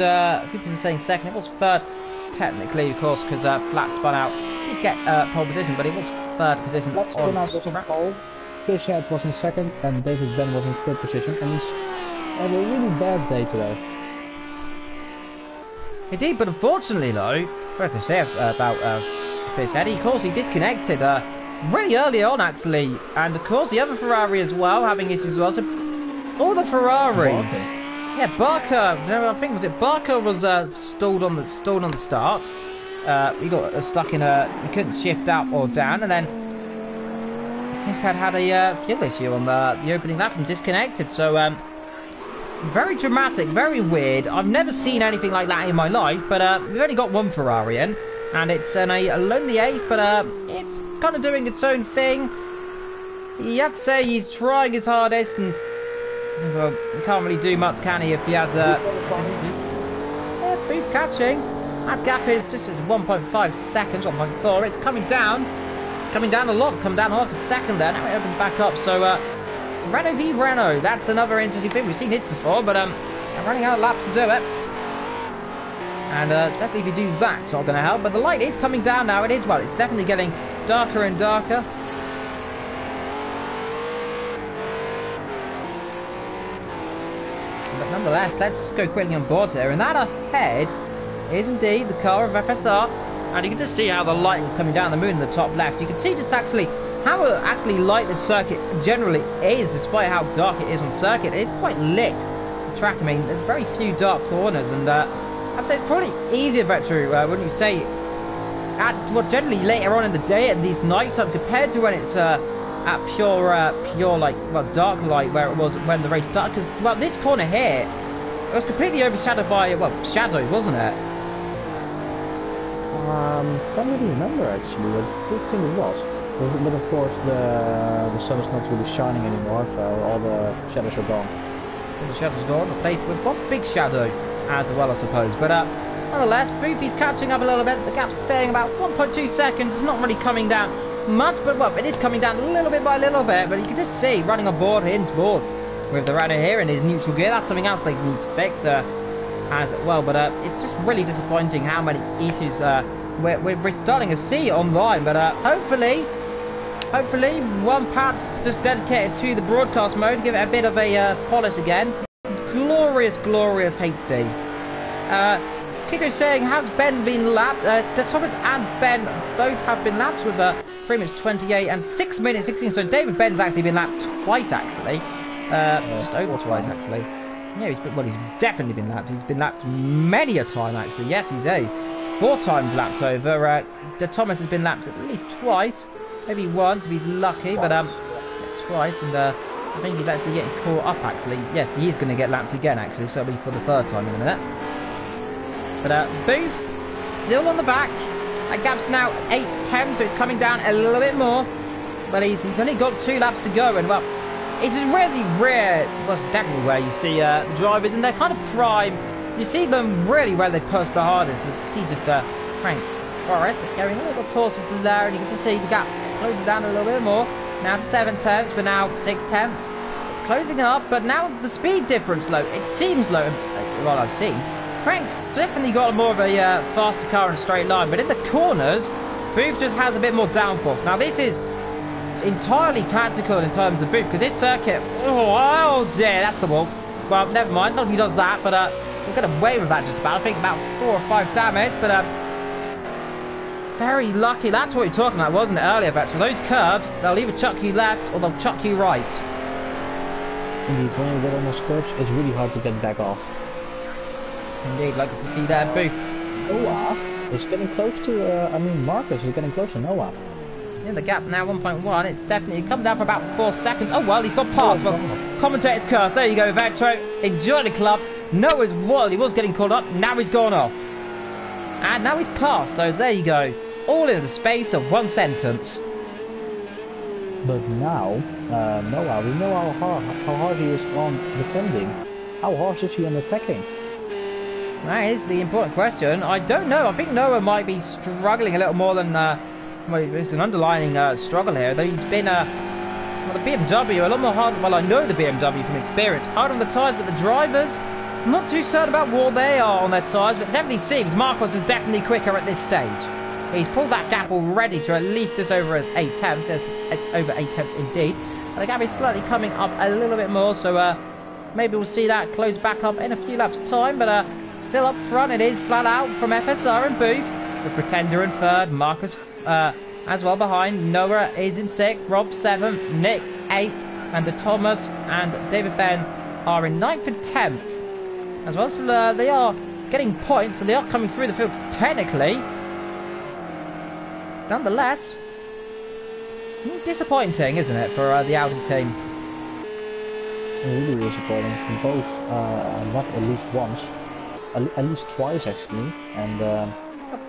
People are saying second. It was 3rd. technically, of course, because Flat spun out. He did get pole position, but he was third position Flat spun out was on track. pole. Fisher was in second, and David Ben was in third position, and he's had a really bad day today. Indeed, but unfortunately, though, what to say about Fish-Eddie, of course, he disconnected really early on, actually, and of course the other Ferrari as well having issues as well. So all the Ferraris, yeah, Barker. No, I think was it Barker was stalled on the start. He got stuck in he couldn't shift up or down, and then Fish had a fuel issue on the opening lap and disconnected. So very dramatic, very weird. I've never seen anything like that in my life, but we've only got one Ferrari in, and it's a lonely eighth, but it's kind of doing its own thing. You have to say he's trying his hardest, and well, he can't really do much, can he, if he has issues. Yeah, Booth catching. That gap is just 1.5 seconds, 1.4. It's coming down. It's coming down a lot. Come down half a second there. Now it opens back up. So Renault v Renault. That's another interesting thing. We've seen this before, but they're running out of laps to do it. And especially if you do that, it's not going to help. But the light is coming down now. It is, well, it's definitely getting darker and darker. But nonetheless, let's go quickly on board here. And that ahead is indeed the car of FSR. And you can just see how the light is coming down the moon in the top left. You can see just actually how actually light the circuit generally is, despite how dark it is on circuit. It is quite lit. The track, I mean, there's very few dark corners, and I'd say it's probably easier, Vetru, wouldn't you say, at generally later on in the day, at least night time, compared to when it's at pure like, well, dark light, where it was when the race started. Because, well, this corner here, it was completely overshadowed by, well, shadows, wasn't it? Don't really remember actually. I did think it was. But of course the sun is not really shining anymore, so all the shadows are gone. All the shadows are gone, replaced with one big shadow as well, I suppose. But nonetheless, Boofy's catching up a little bit. The gap's staying about 1.2 seconds. It's not really coming down much, but well, it is coming down little bit by little bit. But you can just see running on board, into board with the Renault here in his neutral gear. That's something else they need to fix as well. But it's just really disappointing how many issues we're starting to see online. But hopefully one part's just dedicated to the broadcast mode, give it a bit of a polish again. Glorious HD. Kiko saying, has Ben been lapped? Thomas and Ben both have been lapped with 3 minutes 28 and 6 minutes 16. So David Ben's actually been lapped twice, actually. Just over twice, actually. Yeah, he's definitely been lapped. He's been lapped many a time, actually. Yes, he's 4 times lapped over. Thomas has been lapped at least twice. Maybe once if he's lucky, but twice, and I think he's actually getting caught up, actually. Yes, he is going to get lapped again, actually, so it'll be for the 3rd time in a minute. But Booth, still on the back. That gap's now 8-10, so it's coming down a little bit more. But he's only got 2 laps to go, and well, it's just really rare, well, it's definitely where you see the drivers, and they're kind of prime. You see them really where they push the hardest. You see just Frank Forrest going a little cautious there, and you can just see the gap closes down a little bit more. Now to 7 tenths, but now 6 tenths. It's closing up, but now the speed difference low. It seems low, what I've seen. Frank's definitely got more of a faster car in a straight line, but in the corners, Booth just has a bit more downforce. Now this is entirely tactical in terms of Booth, because this circuit, oh dear, that's the wall. Well, never mind, not if he does that, but we'll get away with that just about. I think about 4 or 5 damage, but very lucky. That's what you're talking about, wasn't it, earlier, Vettel? Those curbs, they'll either chuck you left or they'll chuck you right. Indeed, when you get on those curbs, it's really hard to get back off. Indeed, like to see there, Booth. Noah is getting close to, Marcus is getting close to Noah. Yeah, the gap now 1.1. It definitely comes down for about 4 seconds. Oh, well, he's got past. Well, commentator's curse. There you go, Vettel. Enjoy the club. Noah's he was getting called up. Now he's gone off. And now he's passed, so there you go. All in the space of 1 sentence. But now, Noah, we know how hard he is on defending. How harsh is he on attacking? That is the important question. I don't know. I think Noah might be struggling a little more than... well, it's an underlying struggle here. Though he's been... well, the BMW, a lot more hard... Well, I know the BMW from experience. Hard on the tyres, but the drivers... I'm not too certain about what they are on their tyres, but it definitely seems Marcos is definitely quicker at this stage. He's pulled that gap already to at least just over 8 tenths. It's over 8 tenths indeed. But the gap is slightly coming up a little bit more, so maybe we'll see that close back up in a few laps' time. But still up front, it is flat out from FSR and Booth. The Pretender in third, Marcus as well behind. Noah is in sixth, Rob 7th, Nick 8th, and the Thomas and David Ben are in 9th and 10th as well. So they are getting points, so they are coming through the field technically. Nonetheless, disappointing, isn't it, for the Audi team? Really disappointing. Both not at least once, at least twice actually, and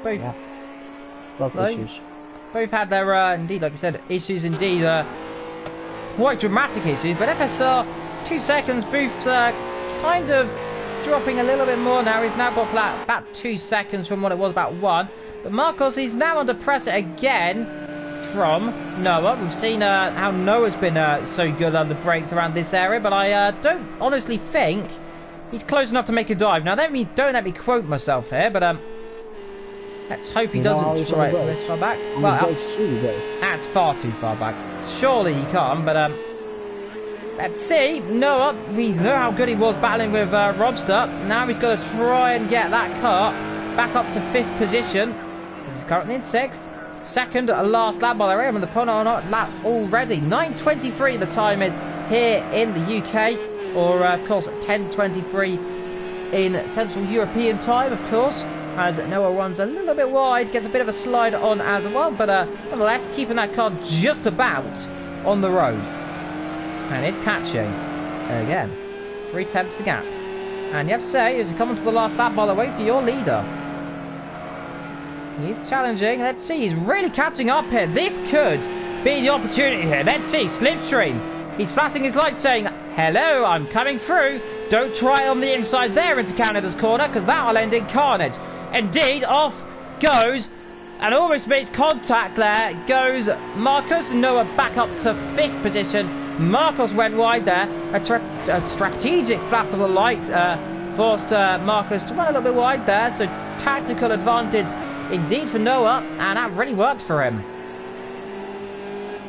both, yeah, lot of issues. Both had their indeed, like you said, issues indeed, quite dramatic issues. But FSR 2 seconds. Booth's kind of dropping a little bit more now. He's now got about 2 seconds from what it was about 1. But Marcos, he's now under pressure again from Noah. We've seen how Noah's been so good on the brakes around this area, but I don't honestly think he's close enough to make a dive. Now, don't let me quote myself here, but let's hope he doesn't try it from this far back. Well, that's far too far back. Surely he can't, but let's see. Noah, we know how good he was battling with Robster. Now he's got to try and get that car back up to 5th position. This is currently in 6th. Second last lap by the way, on the pole on lap already. 9:23 the time is here in the UK, or of course 10:23 in Central European time, of course, as Noah runs a little bit wide, gets a bit of a slide on as well, but nonetheless keeping that car just about on the road. And it's catching again. 3 tenths to gap. And you have to say, as you come onto the last lap by the way for your leader, he's challenging. Let's see. He's really catching up here. This could be the opportunity here. Let's see. Slipstream. He's flashing his light saying, hello, I'm coming through. Don't try on the inside there into Canada's corner, because that'll end in carnage. Indeed, off goes, and almost makes contact there, goes Marcos. Noah back up to 5th position. Marcos went wide there. A strategic flash of the light forced Marcos to run a little bit wide there. So tactical advantage indeed for Noah, and that really worked for him.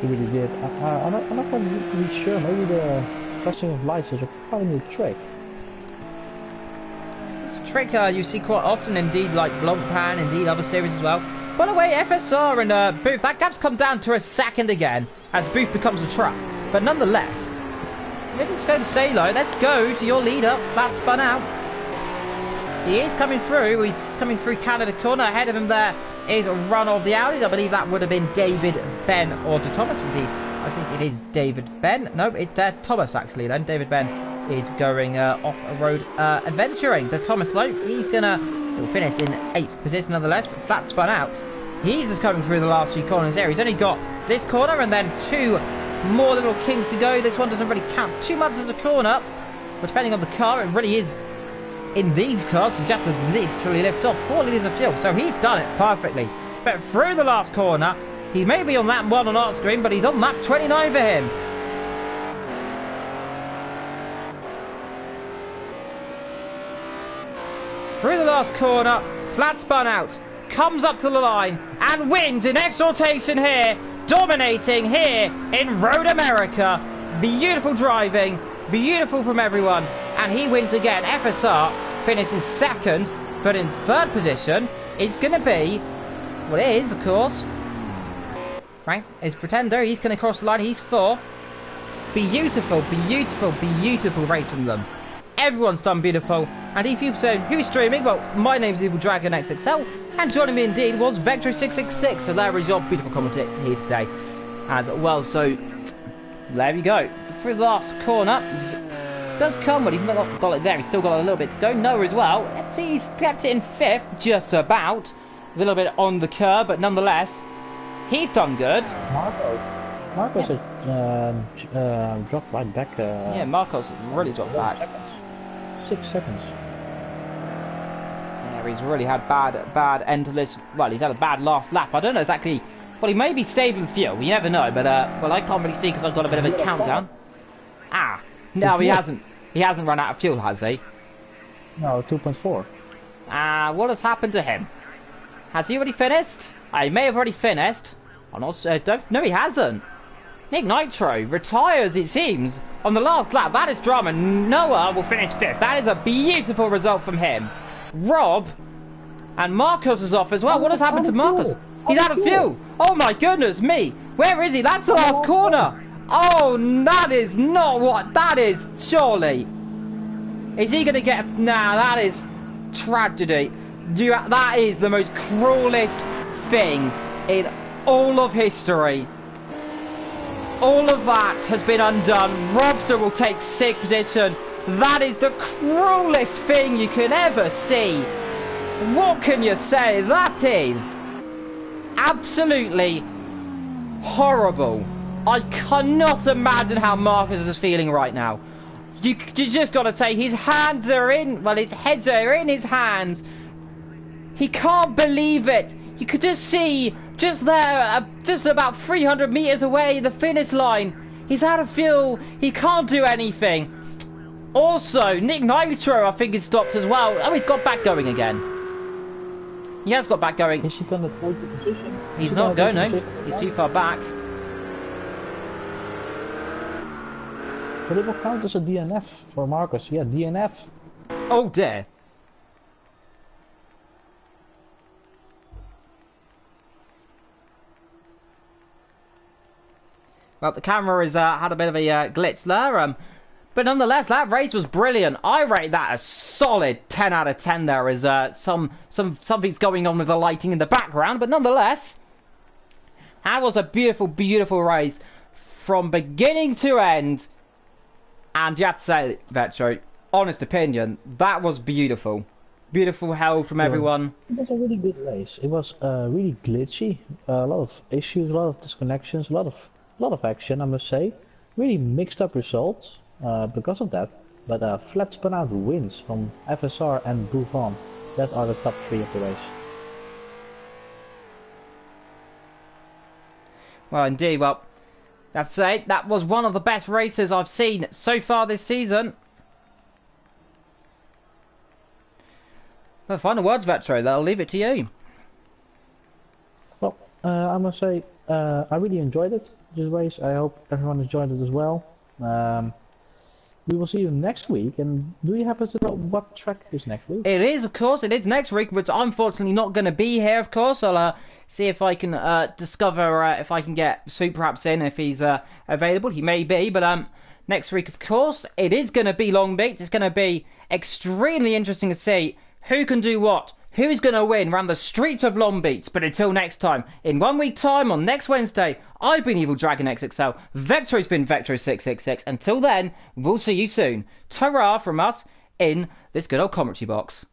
He really did. I'm not really sure. Maybe the flashing of lights is a quite a new trick. It's a trick you see quite often, indeed, like Blancpain, indeed other series as well. By the way, FSR and Booth, that gap's come down to a second again as Booth becomes a trap. But nonetheless, let's go to Salo. Let's go to your leader. Flat spun out. He is coming through. He's coming through Canada corner. Ahead of him there is a run of the Audis. I believe that would have been David Ben or De Thomas. Indeed, I think it is David Ben. No, it's Thomas actually. Then David Ben is going off a road adventuring. De Thomas though, he's gonna finish in 8th position nonetheless, but flat spun out. He's just coming through the last few corners there. He's only got this corner and then 2 more little kings to go. This one doesn't really count too much as a corner, but depending on the car, it really is. In these cars, you have to literally lift off 4 litres of fuel, so he's done it perfectly. But through the last corner, he may be on lap 1 on our screen, but he's on lap 29 for him. Through the last corner, flat spun out, comes up to the line, and wins in exaltation here, dominating here in Road America. Beautiful driving, beautiful from everyone, and he wins again. FSR finishes 2nd, but in 3rd position it's going to be, well, it is, of course, Frank is Pretender. He's going to cross the line. He's 4th. Beautiful, beautiful, beautiful race from them. Everyone's done beautiful. And if you've said who's streaming, well, my name's Evil Dragon XXL, and joining me indeed was Vector666. So there is your beautiful commentator here today as well. So there you go. Through the last corner, does come, but he's not got it there. He's still got a little bit to go. Noah as well. Let's see, he's kept it in 5th, just about. A little bit on the curb, but nonetheless, he's done good. Marcos has dropped right back. Yeah, Marcos really dropped back. 6 seconds. Yeah, he's really had bad end to this. Well, he's had a bad last lap. I don't know exactly. Well, he may be saving fuel. You never know. But well, I can't really see because I've got a bit of a countdown. Ah, no, he hasn't. He hasn't run out of fuel, has he? No, 2.4. What has happened to him? Has he already finished? He may have already finished. I'm not sure. No, he hasn't. Nick Nitro retires, it seems, on the last lap. That is drama. Noah will finish 5th. That is a beautiful result from him. Rob and Marcus is off as well. What has happened to Marcus? He's out of fuel. Oh my goodness me. Where is he? That's the last corner. Oh, that is not what. That is surely. Is he going to get... Nah, that is tragedy. That is the most cruelest thing in all of history. All of that has been undone. Robster will take 6th position. That is the cruelest thing you can ever see. What can you say? That is absolutely horrible. I cannot imagine how Marcus is feeling right now. You just got to say his hands are in... Well, his heads are in his hands. He can't believe it. You could just see, just there, just about 300 meters away, the finish line. He's out of fuel. He can't do anything. Also, Nick Nitro, I think, is stopped as well. Oh, he's got back going again. He has got back going. Is he going to take the position? He's not going, no. He's too far back. But it will count as a DNF for Marcus. Yeah, DNF. Oh dear. Well, the camera has had a bit of a glitch there, but nonetheless, that race was brilliant. I rate that a solid 10 out of 10. There is something's going on with the lighting in the background, but nonetheless, that was a beautiful, beautiful race from beginning to end. And you have to say, Vetro, honest opinion, that was beautiful. Beautiful help from everyone. It was a really good race. It was really glitchy. A lot of issues, a lot of disconnections, a lot of action, I must say. Really mixed up results because of that. But flat spun out wins from FSR and Buffon. That are the top 3 of the race. Well, indeed. Well, I have to say, that was one of the best races I've seen so far this season. Well, final words, Vetro. I'll leave it to you. Well, I must say, I really enjoyed it, this race. I hope everyone enjoyed it as well. We will see you next week. And do you happen to know what track is next week? It is, of course. It is next week, but I'm unfortunately not going to be here, of course. I'll see if I can discover if I can get Sue perhaps in, if he's available. He may be, but next week, of course, it is going to be Long Beach. It's going to be extremely interesting to see who can do what. Who's going to win around the streets of Long Beach? But until next time, in 1 week time, on next Wednesday, I've been Evil Dragon XXL. Vectro's been Vectro666. Until then, we'll see you soon. Ta-ra from us in this good old commentary box.